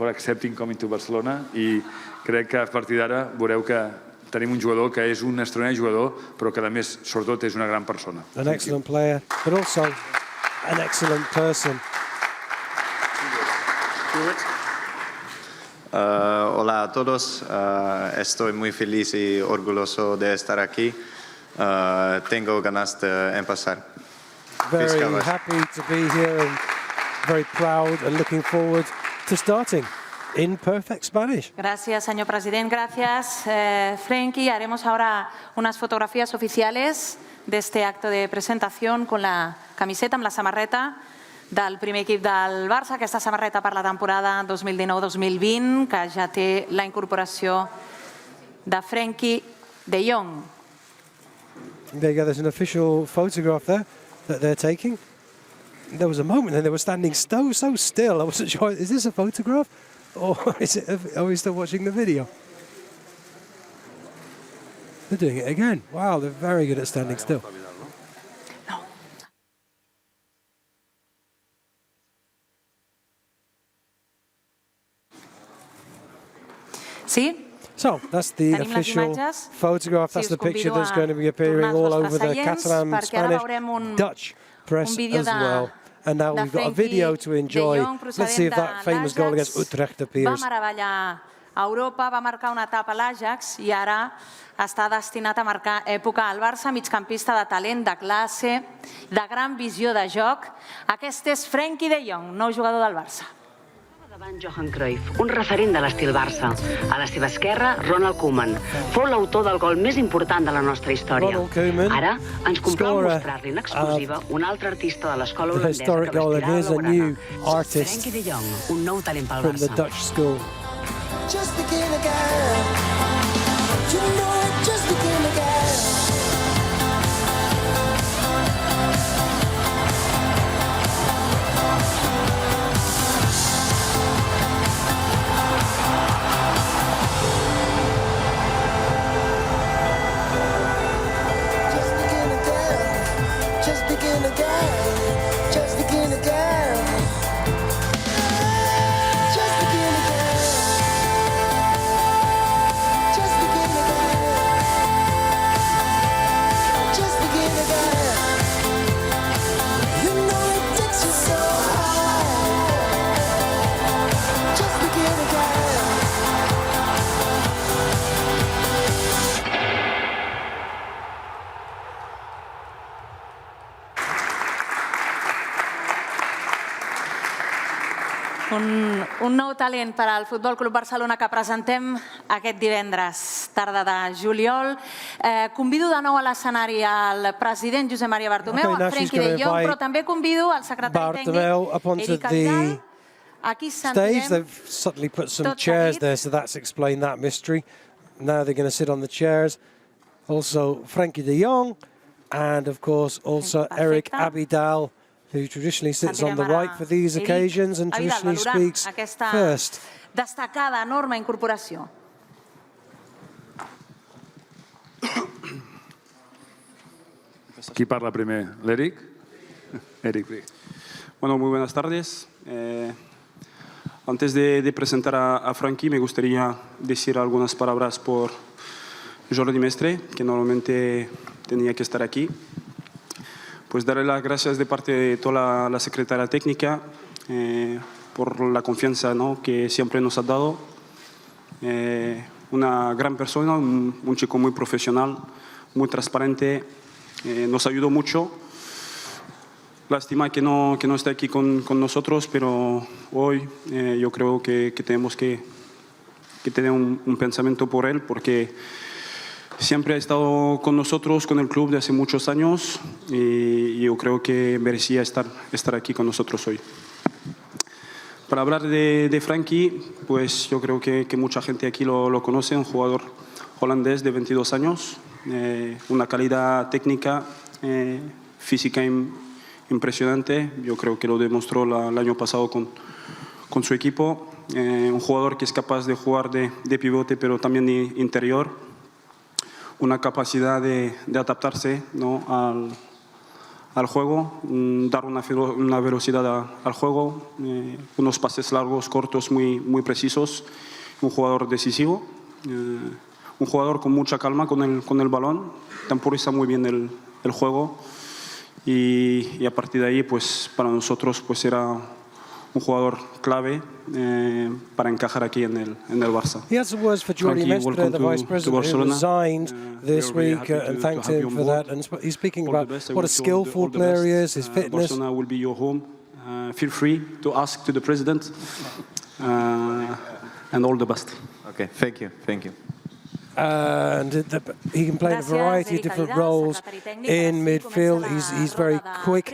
accepting coming to Barcelona, i crec que a partir d'ara veureu que tenim un jugador que és un extraordinari jugador, però que a més, sobretot, és una gran persona. An excellent player, but also an excellent person. Hola a todos, estoy muy feliz y orgulloso de estar aquí. Tengo ganas de empezar. Very happy to be here and very proud and looking forward to starting in perfect Spanish. Gracias, señor presidente. Gracias, Frenkie. Haremos ahora unas fotografías oficiales de este acto de presentación con la camiseta, amb la samarreta del primer equip del Barça, aquesta samarreta per la temporada 2019-2020, que ja té la incorporació de Frenkie de Jong. There you go, there's an official photograph there that they're taking. There was a moment and they were standing so still. I wasn't sure, is this a photograph? Or are we still watching the video? They're doing it again. Wow, they're very good at standing still. Sí? So that's the Tenim les official imatges. photograph. That's Sí, the us picture convido that's a going to be appearing tornar als all vostres over the seients, Catalan, perquè ara Spanish, veurem un Dutch press vídeo as well. And now we've got a video to enjoy. Let's see if that famous goal against Utrecht Va appears. meravellar a Europa, va marcar una etapa a l'Ajax i ara està destinat a marcar època al Barça, migcampista de talent, de classe, de gran visió de joc. Aquest és Frenkie de Jong, nou jugador del Barça. Davant Johan Cruyff, un referent de l'estil Barça. A la seva esquerra, Ronald Koeman. Fou l'autor del gol més important de la nostra història. Ara ens complau mostrar-li en exclusiva un altre artista de l'escola holandesa que vestirà a blaugrana. Frenkie de Jong, un nou talent pel Barça. Just begin again. You know it, just begin again. Just begin again. Just begin again. Just begin again. Just begin again. Just begin again. Just begin again. You know it takes you so high. Just begin again. Un nou talent per al Futbol Club Barcelona que presentem aquest divendres, tarda de juliol. Convido de nou a l'escenari al president Josep Maria Bartomeu, a Frenkie de Jong, però també convido al secretari tècnic, Eric Vidal. Aquí Stage. They've suddenly put some chairs there, so that's explained that mystery. Now they're going to sit on the chairs. Also, Frenkie de Jong, and of course, also Eric Abidal, who traditionally sits on the right for these occasions and traditionally speaks first. Destacada, enorme incorporació. Qui parla primer? ¿L'Eric? Eric. Bueno, muy buenas tardes. Antes de presentar a Frenkie, me gustaría decir algunas palabras por Jordi Mestre, que normalmente tenía que estar aquí. Pues darle las gracias de parte de toda la secretaria técnica por la confianza, ¿no?, que siempre nos ha dado. Una gran persona, un chico muy profesional, muy transparente, nos ayudó mucho. Lástima que no esté aquí con nosotros, pero hoy yo creo que tenemos que tener un pensamiento por él, porque siempre ha estado con nosotros, con el club de hace muchos años, y yo creo que merecía estar aquí con nosotros hoy. Para hablar de Frenkie, pues yo creo que mucha gente aquí lo conoce, un jugador holandés de 22 años, una calidad técnica, física impresionante. Yo creo que lo demostró el año pasado con su equipo. Un jugador que es capaz de jugar de pivote, pero también de interior. Una capacidad de adaptarse, ¿no?, al juego, dar una velocidad al juego, unos pases largos, cortos, muy precisos. Un jugador decisivo, un jugador con mucha calma con el balón, temporiza muy bien el juego, y a partir de ahí, pues para nosotros, pues era un jugador clave para encajar aquí en el Barça. He had some words for Jordi Mestre, the Vice President, who resigned this week, and thanked him for that. And he's speaking about what a skillful player he is, his fitness. Barcelona will be your home. Feel free to ask to the President, and all the best. Okay, thank you. And he can play in a variety of different roles in midfield. He's very quick.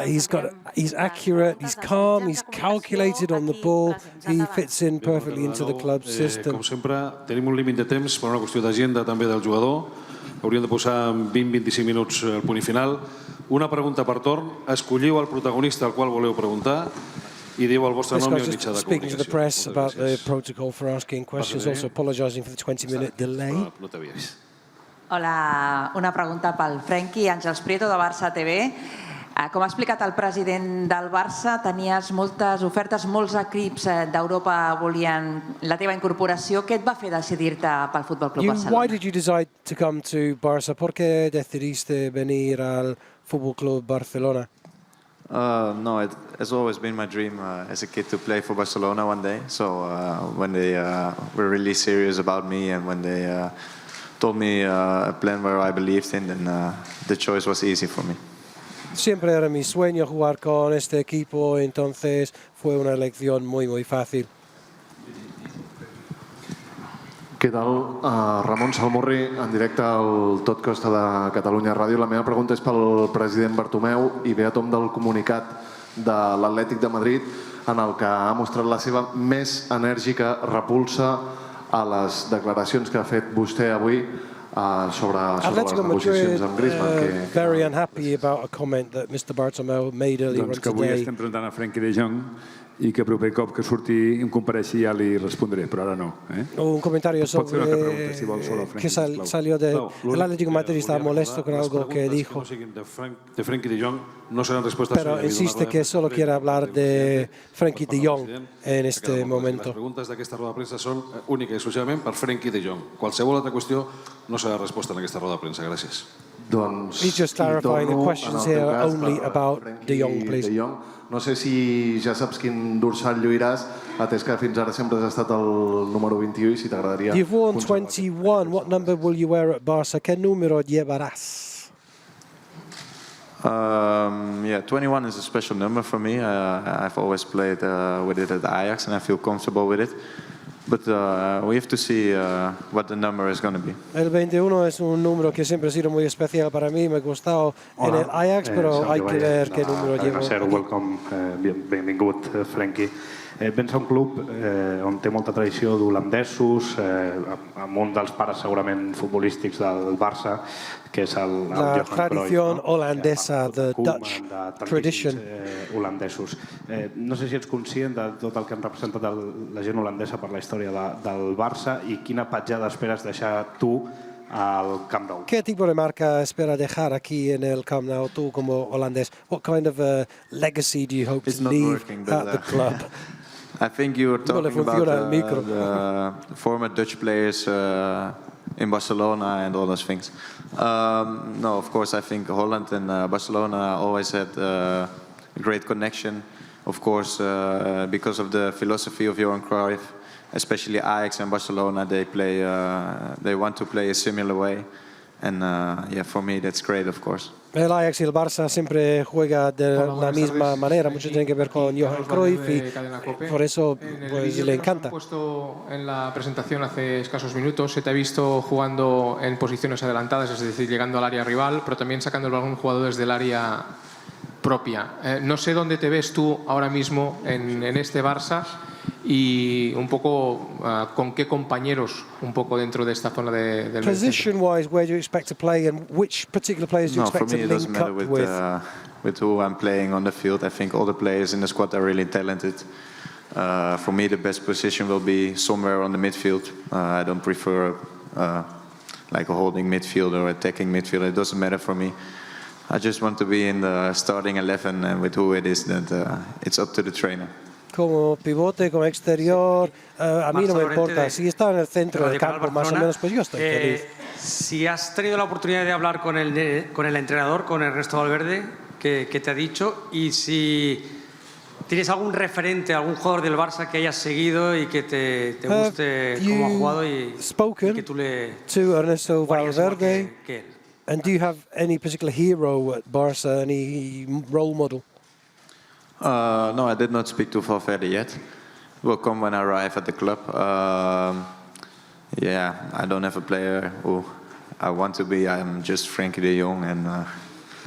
He's accurate. He's calm. He's calculated on the ball. He fits in perfectly into the club system. Com sempre, tenim un límit de temps per una qüestió d'agenda també del jugador. Hauríem de posar 20-25 minuts al punt i final. Una pregunta per torn. Escolliu el protagonista al qual voleu preguntar i diu el vostre nom i el mitjà de speaking to the press about the protocol for asking questions, also apologising for the 20-minute delay. No t'havia vist. Hola, una pregunta pel Frenkie, Àngels Prieto de Barça TV. Com ha explicat el president del Barça, tenies moltes ofertes, molts equips d'Europa volien la teva incorporació. Què et va fer decidir-te pel Futbol Club Barcelona? Why did you decide to come to Barça? ¿Por qué decidiste venir al Fútbol Club Barcelona? No, it has always been my dream as a kid to play for Barcelona one day. So when they were really serious about me and when they told me a plan where I believed in, then the choice was easy for me. Siempre era mi sueño jugar con este equipo, entonces fue una elección muy fácil. Què tal? Ramon Salmorri, en directe al Tot Costa de Catalunya Ràdio. La meva pregunta és pel president Bartomeu i ve a tom del comunicat de l'Atlètic de Madrid en el que ha mostrat la seva més enèrgica repulsa a les declaracions que ha fet vostè avui sobre les negociacions amb Griezmann. Very unhappy about a comment that Mr. Bartomeu made earlier on today. Doncs que avui estem presentant a Frenkie de Jong i que proper cop que surti i em compareixi ja li respondré, però ara no. Un comentario sobre que salió del Atlético de Madrid, estaba molesto con algo que dijo. De Frenkie de Jong no serán respuestas. Pero insiste que solo quiere hablar de Frenkie de Jong en este momento. Les preguntes d'aquesta roda de premsa són únicament i exclusivament per Frenkie de Jong. Qualsevol altra qüestió no serà resposta en aquesta roda de premsa. Gràcies. He's just clarifying the questions here only about de Jong, please. No sé si ja saps quin dorsal lluiràs, atès que fins ara sempre has estat el número 21 i si t'agradaria... You've worn 21. What number will you wear at Barça? ¿Qué número llevarás? Yeah, 21 is a special number for me. I've always played with it at Ajax and I feel comfortable with it. But we have to see what the number is going to be. El 21 es un número que siempre ha sido muy especial para mí. Me ha gustado en el Ajax, pero hay que ver qué número llevo. Welcome, benvingut, Frenkie. Vens a un club on té molta tradició d'holandesos, amb un dels pares segurament futbolístics del Barça, que és el la Johan tradición Cruyff, holandesa, the Dutch tradition. Holandesos. No sé si ets conscient de tot el que han representat la gent holandesa per la història del Barça i quina petjada esperes deixar tu al Camp Nou. ¿Qué tipo de marca espera dejar aquí en el Camp Nou tú como holandés? What kind of legacy do you hope to leave at the club? I think you were talking about the former Dutch players in Barcelona and all those things. No, of course, I think Holland and Barcelona always had a great connection. Of course, because of the philosophy of Johan Cruyff, especially Ajax and Barcelona, they want to play a similar way. And yeah, for me, that's great, of course. El Ajax y el Barça siempre juega de la misma manera, mucho tiene que ver con Johan Cruyff y por eso pues, le encanta. Puesto en la presentación hace escasos minutos, se te ha visto jugando en posiciones adelantadas, es decir, llegando al área rival, pero también sacando el balón jugado desde el área propia. No sé dónde te ves tú ahora mismo en este Barça y un poco con qué compañeros un poco dentro de esta zona del Position-wise, where do you expect to play and which particular players do you expect to link up with? No, for me it doesn't matter with who I'm playing on the field. I think all the players in the squad are really talented. For me, the best position will be somewhere on the midfield. I don't prefer like a holding midfield or attacking midfield. It doesn't matter for me. I just want to be in the starting 11 and with who it is, that it's up to the trainer. Como pivote, como exterior, a mí no me importa. Si está en el centro del campo, más o menos, pues yo estoy feliz. Si has tenido la oportunidad de hablar con el entrenador, con Ernesto Valverde, ¿qué te ha dicho? Y si tienes algún referente, algún jugador del Barça que hayas seguido y que te guste cómo ha jugado y que tú le... to Ernesto Valverde, and do you have any particular hero at Barça, any role model? No, I did not speak to Valverde yet. It will come when I arrive at the club. Yeah, I don't have a player who I want to be. I'm just Frenkie de Jong, and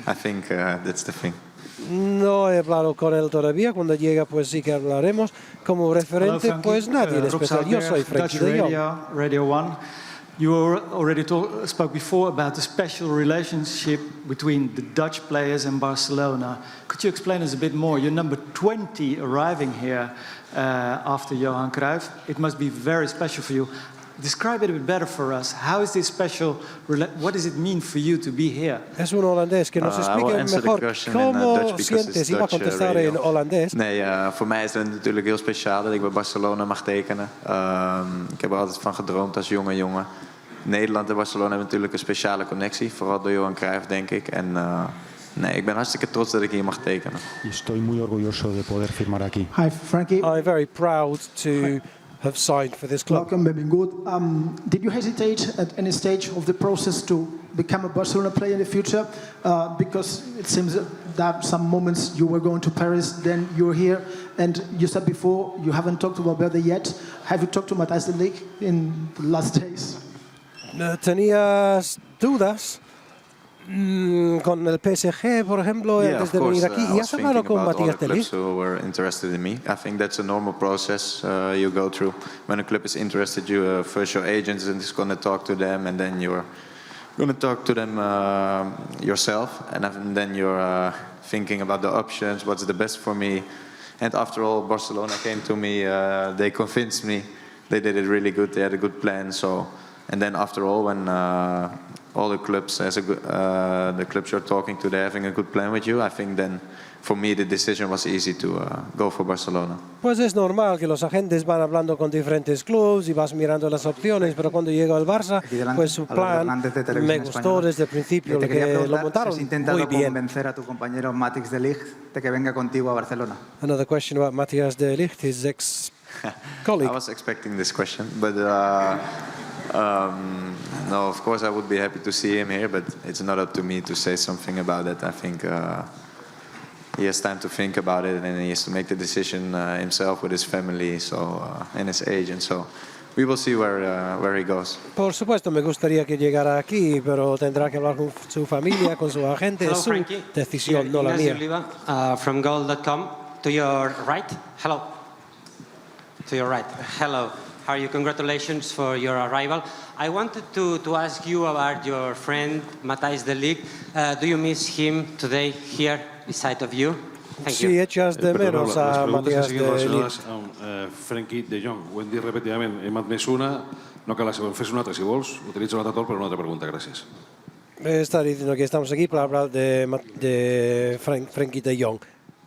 I think that's the thing. No he hablado con él todavía. Cuando llega, pues sí que hablaremos. Como referente, pues nadie en especial. Yo soy Frenkie de Jong. Radio 1. You already spoke before about the special relationship between the Dutch players and Barcelona. Could you explain us a bit more? You're number 20 arriving here after Johan Cruyff. It must be very special for you. Describe it a bit better for us. How is this special? What does it mean for you to be here? Es un holandés que nos explique mejor cómo sientes. Iba a contestar en holandés. Nee, voor mij is het natuurlijk heel speciaal dat ik bij Barcelona mag tekenen. Ik heb er altijd van gedroomd als jonge jongen. Nederland en Barcelona hebben natuurlijk een speciale connectie, vooral door Johan Cruyff, denk ik. En nee, ik ben hartstikke trots dat ik hier mag tekenen. Estoy muy orgulloso de poder firmar aquí. Hi, Frenkie. I'm very proud to have signed for this club. Welcome, benvingut. Did you hesitate at any stage of the process to become a Barcelona player in the future? Because it seems that some moments you were going to Paris, then you're here, and you said before you haven't talked to Valverde yet. Have you talked to Matthijs de Ligt in the last days? ¿Tenías dudas con el PSG, por ejemplo, antes de venir aquí? ¿Y has hablado con Matthijs de Ligt? Who were interested in me. I think that's a normal process you go through. When a club is interested, you first your agents and is going to talk to them, and then you're going to talk to them yourself, and then you're thinking about the options, what's the best for me. And after all, Barcelona came to me. They convinced me. They did it really good. They had a good plan. And then after all, when all the clubs, the clubs you're talking to, they're having a good plan with you, I think then for me the decision was easy to go for Barcelona. Pues es normal que los agentes van hablando con diferentes clubes y vas mirando las opciones, pero cuando llego al Barça, pues su plan me gustó desde el principio, que lo montaron ¿Has intentado muy bien. convencer a tu compañero Matthijs de Ligt de que venga contigo a Barcelona? Another question about Matthijs de Ligt, his ex-colleague. I was expecting this question, but no, of course I would be happy to see him here, but it's not up to me to say something about it. I think he has time to think about it, and he has to make the decision himself with his family, and his agent. So we will see where he goes. Por supuesto, me gustaría que llegara aquí, pero tendrá que hablar con su familia, con su agente. Hello, es su Frenkie. decisión, no la Ignacio mía. Oliva, from goal.com. To your right. Hello. To your right. Hello. How are you? Congratulations for your arrival. I wanted to ask you about your friend Matthijs de Ligt. Do you miss him today here beside of you? Thank you. Sí, echas de menos a Matthijs de Ligt. Frenkie de Jong. Ho hem dit repetidament. Hem admès una, no cal la següent. Fes una altra, si vols. Utilitza l'altre torn per una altra pregunta. Gràcies. Está diciendo que estamos aquí para hablar de Frenkie de Jong,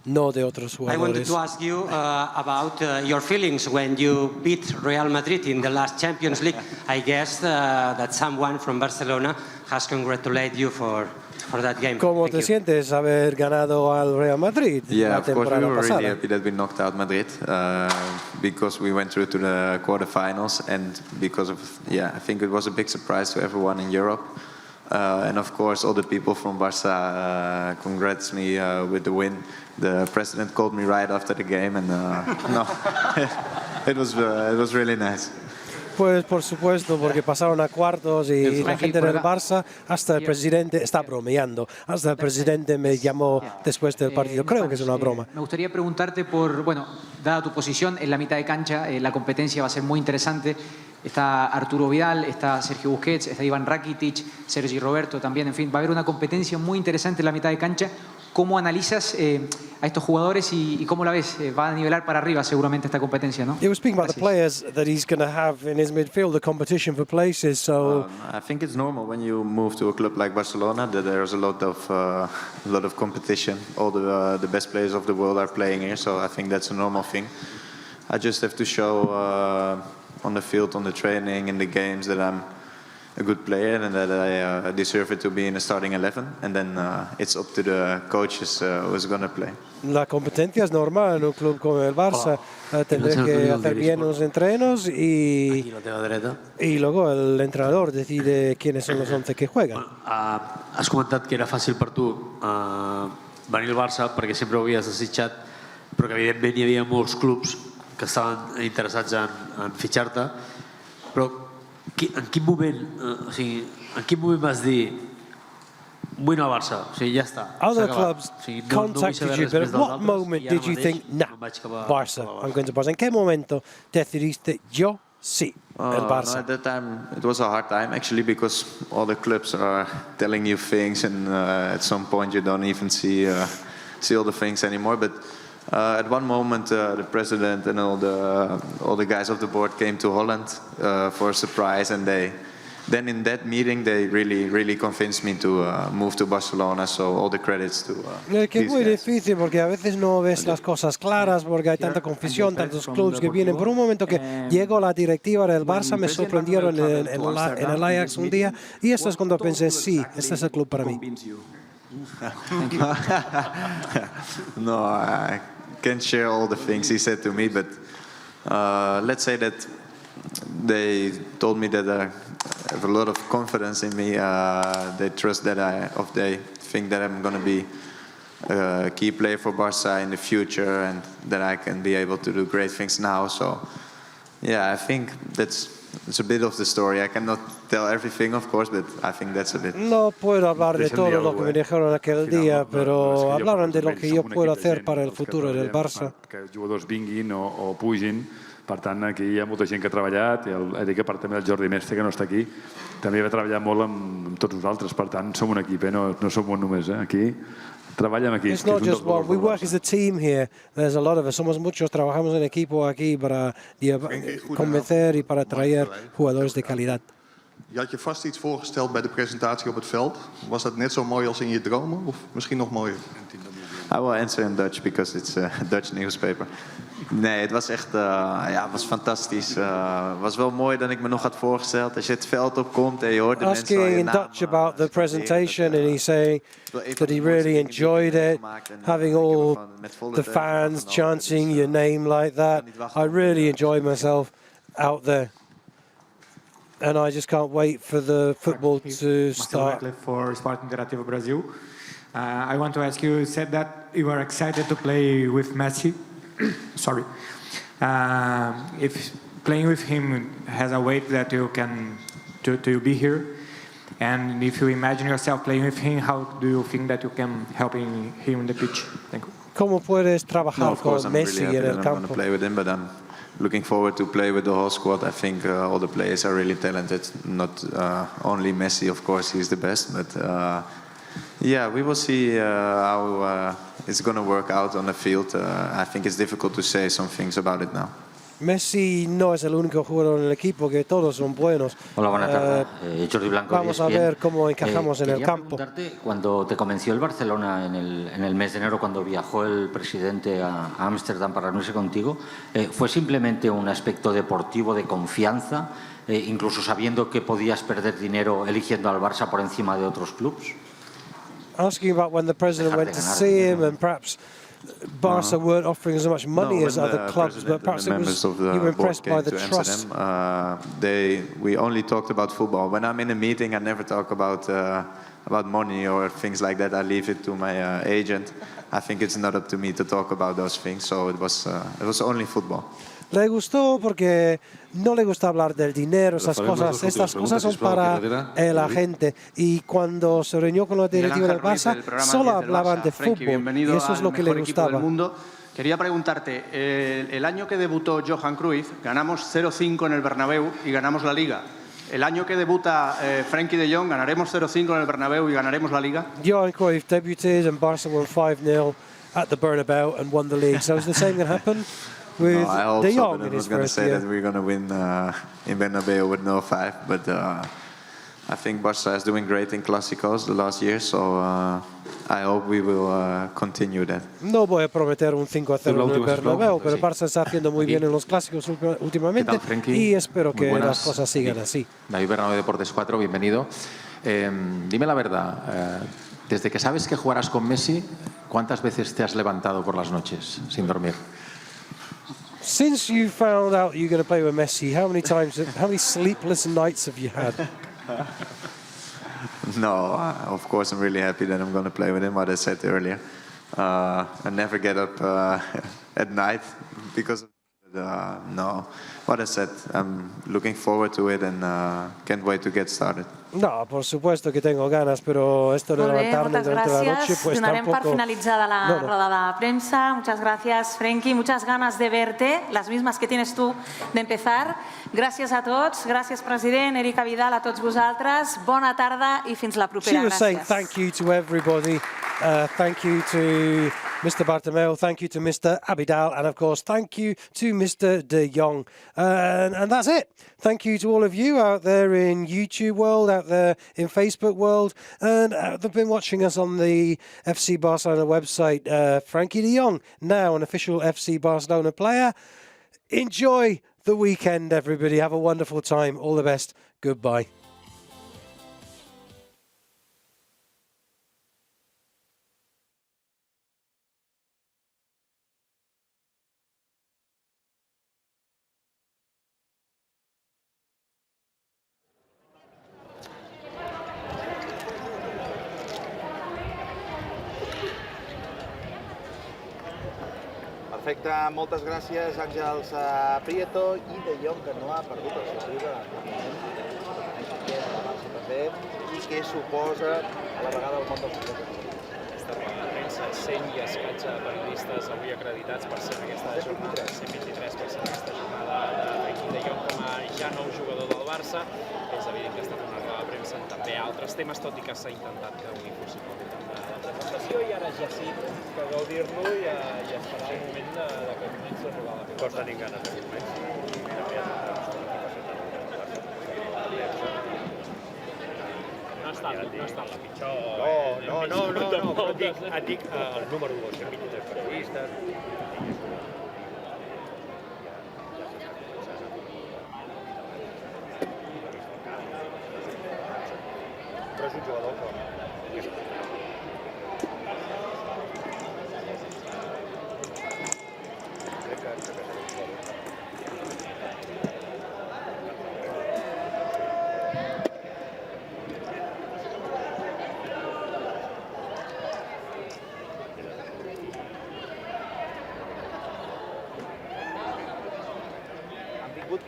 no de otros I wanted jugadores. to ask you about your feelings when you beat Real Madrid in the last Champions League. I guess that someone from Barcelona has congratulated you for that game. ¿Cómo Thank te you. sientes haber ganado al Real Madrid Yeah, la of course, we temporada were really pasada? happy that we knocked out Madrid because we went through to the quarterfinals, and because of, I think it was a big surprise to everyone in Europe. And of course, all the people from Barca congrats me with the win. The president called me right after the game, and no, it was really nice. Pues por supuesto, porque pasaron a cuartos y la gente del Barça, hasta el presidente, está bromeando, hasta el presidente me llamó después del partido. Creo que es una broma. Me gustaría preguntarte por, bueno, dada tu posición en la mitad de cancha, la competencia va a ser muy interesante. Está Arturo Vidal, está Sergio Busquets, está Iván Rakitic, Sergi Roberto también, en fin, va a haber una competencia muy interesante en la mitad de cancha. ¿Cómo analizas a estos jugadores y cómo la ves? Va a nivelar para arriba seguramente esta competencia, ¿no? He was speaking about the players that he's going to have in his midfield, the competition for places. So I think it's normal when you move to a club like Barcelona that there's a lot of competition. All the best players of the world are playing here, so I think that's a normal thing. I just have to show on the field, on the training, in the games that I'm a good player and that I deserve it to be in the starting 11, and then it's up to the coaches who's going to play. la competencia es normal en un club como el Barça. Tendré que hacer bien los entrenos y luego el entrenador decide quiénes son los 11 que juegan. Has comentat que era fàcil per tu venir al Barça perquè sempre ho havies desitjat, però que evidentment hi havia molts clubs que estaven interessats en fitxar-te. Però en quin moment, vas dir vull anar al Barça, o sigui, ja està. Other clubs contacted you, but at what moment did you think, nah, Barça, I'm going to Barça? ¿En qué momento decidiste yo sí, el Barça? No, at that time it was a hard time actually, because all the clubs are telling you things, and at some point you don't even see all the things anymore. But at one moment the president and all the guys of the board came to Holland for a surprise, and then in that meeting they really convinced me to move to Barcelona, so all the credits to que es muy difícil porque a veces no ves las cosas claras porque hay tanta confusión, tantos clubes que vienen. Por un momento que llegó la directiva del Barça, me sorprendieron en el Ajax un día, y esto es cuando pensé, sí, este es el club para mí. No, I can't share all the things he said to me, but let's say that they told me that I have a lot of confidence in me. They trust that they think that I'm going to be a key player for Barca in the future, and that I can be able to do great things now. So, yeah, I think it's a bit of the story. I cannot tell everything, of course, but I think that's a bit. No puedo hablar de todo lo que me dijeron aquel día, pero hablaron de lo que yo puedo hacer para el futuro del Barça. Que els jugadors vinguin o pugin. Per tant, aquí hi ha molta gent que ha treballat, i Eric, a part també del Jordi Mestre, que no està aquí, també va treballar molt amb tots nosaltres. Per tant, som un equip, no som un només. Aquí treballem aquí. It's not just one. We work as a team here. There's a lot of us. Somos muchos. Trabajamos en equipo aquí para convencer y para traer jugadores de calidad. Je had je vast iets voorgesteld bij de presentatie op het veld. Was dat net zo mooi als in je dromen, of misschien nog mooier? I will answer in Dutch because it's a Dutch newspaper. Nee, het was echt, het was fantastisch. Het was wel mooi dat ik me nog had voorgesteld. Als je het veld opkomt en je hoort de mensen al je in Dutch about the presentation, and he saying that he really enjoyed it, having all the fans chanting your name like that. I really enjoyed myself out there, and I just can't wait for the football to start. For Sport Interactive Brazil, I want to ask you said that you were excited to play with Messi. Sorry. If playing with him has a weight that you can to be here, and if you imagine yourself playing with him, how do you think that you can help him in the pitch? Thank you. ¿Cómo puedes trabajar con Messi en el campo? I'm going to play with him, but I'm looking forward to play with the whole squad. I think all the players are really talented. Not only Messi, of course, he's the best, but yeah, we will see how it's going to work out on the field. I think it's difficult to say some things about it now. Messi no es el único jugador en el equipo, que todos son buenos. Hola, buenas tardes. Jordi Blanco. Vamos a ver cómo encajamos en el campo. Cuando te convenció el Barcelona en el mes de enero, cuando viajó el presidente a Ámsterdam para reunirse contigo, ¿fue simplemente un aspecto deportivo de confianza, incluso sabiendo que podías perder dinero eligiendo al Barça por encima de otros clubes? Asking about when the president went to see him, and perhaps Barca weren't offering as much money as other clubs, but perhaps it was you were impressed by the trust. We only talked about football. When I'm in a meeting, I never talk about money or things like that. I leave it to my agent. I think it's not up to me to talk about those things. So it was only football. Le gustó porque no le gusta hablar del dinero, esas cosas. Estas cosas son para la gente. Y cuando se reunió con la directiva del Barça, solo hablaban de fútbol. Y eso es lo que le gustaba. Quería preguntarte, el año que debutó Johan Cruyff, ganamos 0-5 en el Bernabéu y ganamos la Liga. El año que debuta Frenkie de Jong, ganaremos 0-5 en el Bernabéu y ganaremos la Liga. Johan Cruyff debuted and Barca won 5-0 at the Bernabéu and won the league. So is the same going to happen? No, I hope so, but I was going to say that we're going to win in Bernabeu with 0-5, but I think Barca is doing great in Clásicos the last year, so I hope we will continue that. No voy a prometer un 5-0 en el Bernabéu, pero Barça está haciendo muy bien en los Clásicos últimamente y espero que las cosas sigan así. David Bernabéu Deportes 4, bienvenido. Dime la verdad, desde que sabes que jugarás con Messi, ¿cuántas veces te has levantado por las noches sin dormir? Since you found out you're going to play with Messi, how many sleepless nights have you had? No, of course I'm really happy that I'm going to play with him, what I said earlier. I never get up at night because of No, what I said, I'm looking forward to it and can't wait to get started. No, por supuesto que tengo ganas, pero esto de levantarme durante la noche, pues Donarem tampoco... per finalitzada la rodada de prensa. Muchas gracias, Frenkie. Muchas ganas de verte, las mismas que tienes tú de empezar. Gràcies a tots, gràcies president, Erika Vidal, a tots vosaltres. Bona tarda i fins la propera. She was saying Gràcies. thank you to everybody. Thank you to Mr. Bartomeu, thank you to Mr. Abidal, and of course, thank you to Mr. De Jong. And that's it. Thank you to all of you out there in YouTube world, out there in Facebook world, and they've been watching us on the FC Barcelona website. Frenkie de Jong, now an official FC Barcelona player. Enjoy the weekend, everybody. Have a wonderful time. All the best. Goodbye. Perfecte, moltes gràcies Àngels Prieto i De Jong, que no ha perdut el seu llibre i què suposa a la vegada el món del futbol. Aquesta roda de premsa, 100 i escaig periodistes avui acreditats per ser en aquesta jornada, 123 per ser en aquesta jornada de Frenkie de Jong com a ja nou jugador del Barça. És evident que ha estat una roda de premsa en també altres temes, tot i que s'ha intentat que avui fos la presentació i ara ja sí que gaudir-lo i esperar el moment que comenci a robar la pilota. Tots tenim ganes d'aquest moment. No ha estat la pitjor. No, però dic el número 2, 123 periodistes. Però és un jugador que...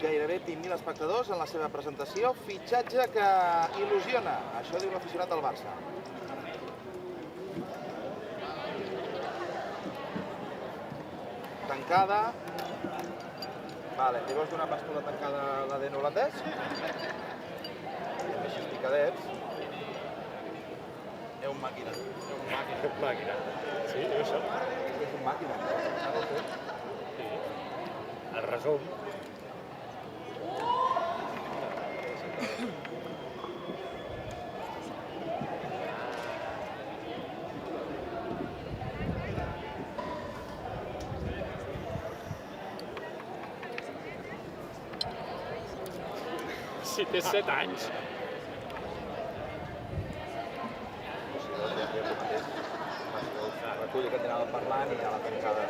Gairebé 20.000 espectadors en la seva presentació. Fitxatge que il·lusiona. Això diu l'aficionat del Barça. Tancada. Vale, li vols donar pas tu la tancada a l'ADN holandès? Així picadets. És un màquina. Màquina. Sí, diu això? És un màquina. Sí. El resum. Si té 7 anys. Recull que anava parlant i ja la tancada.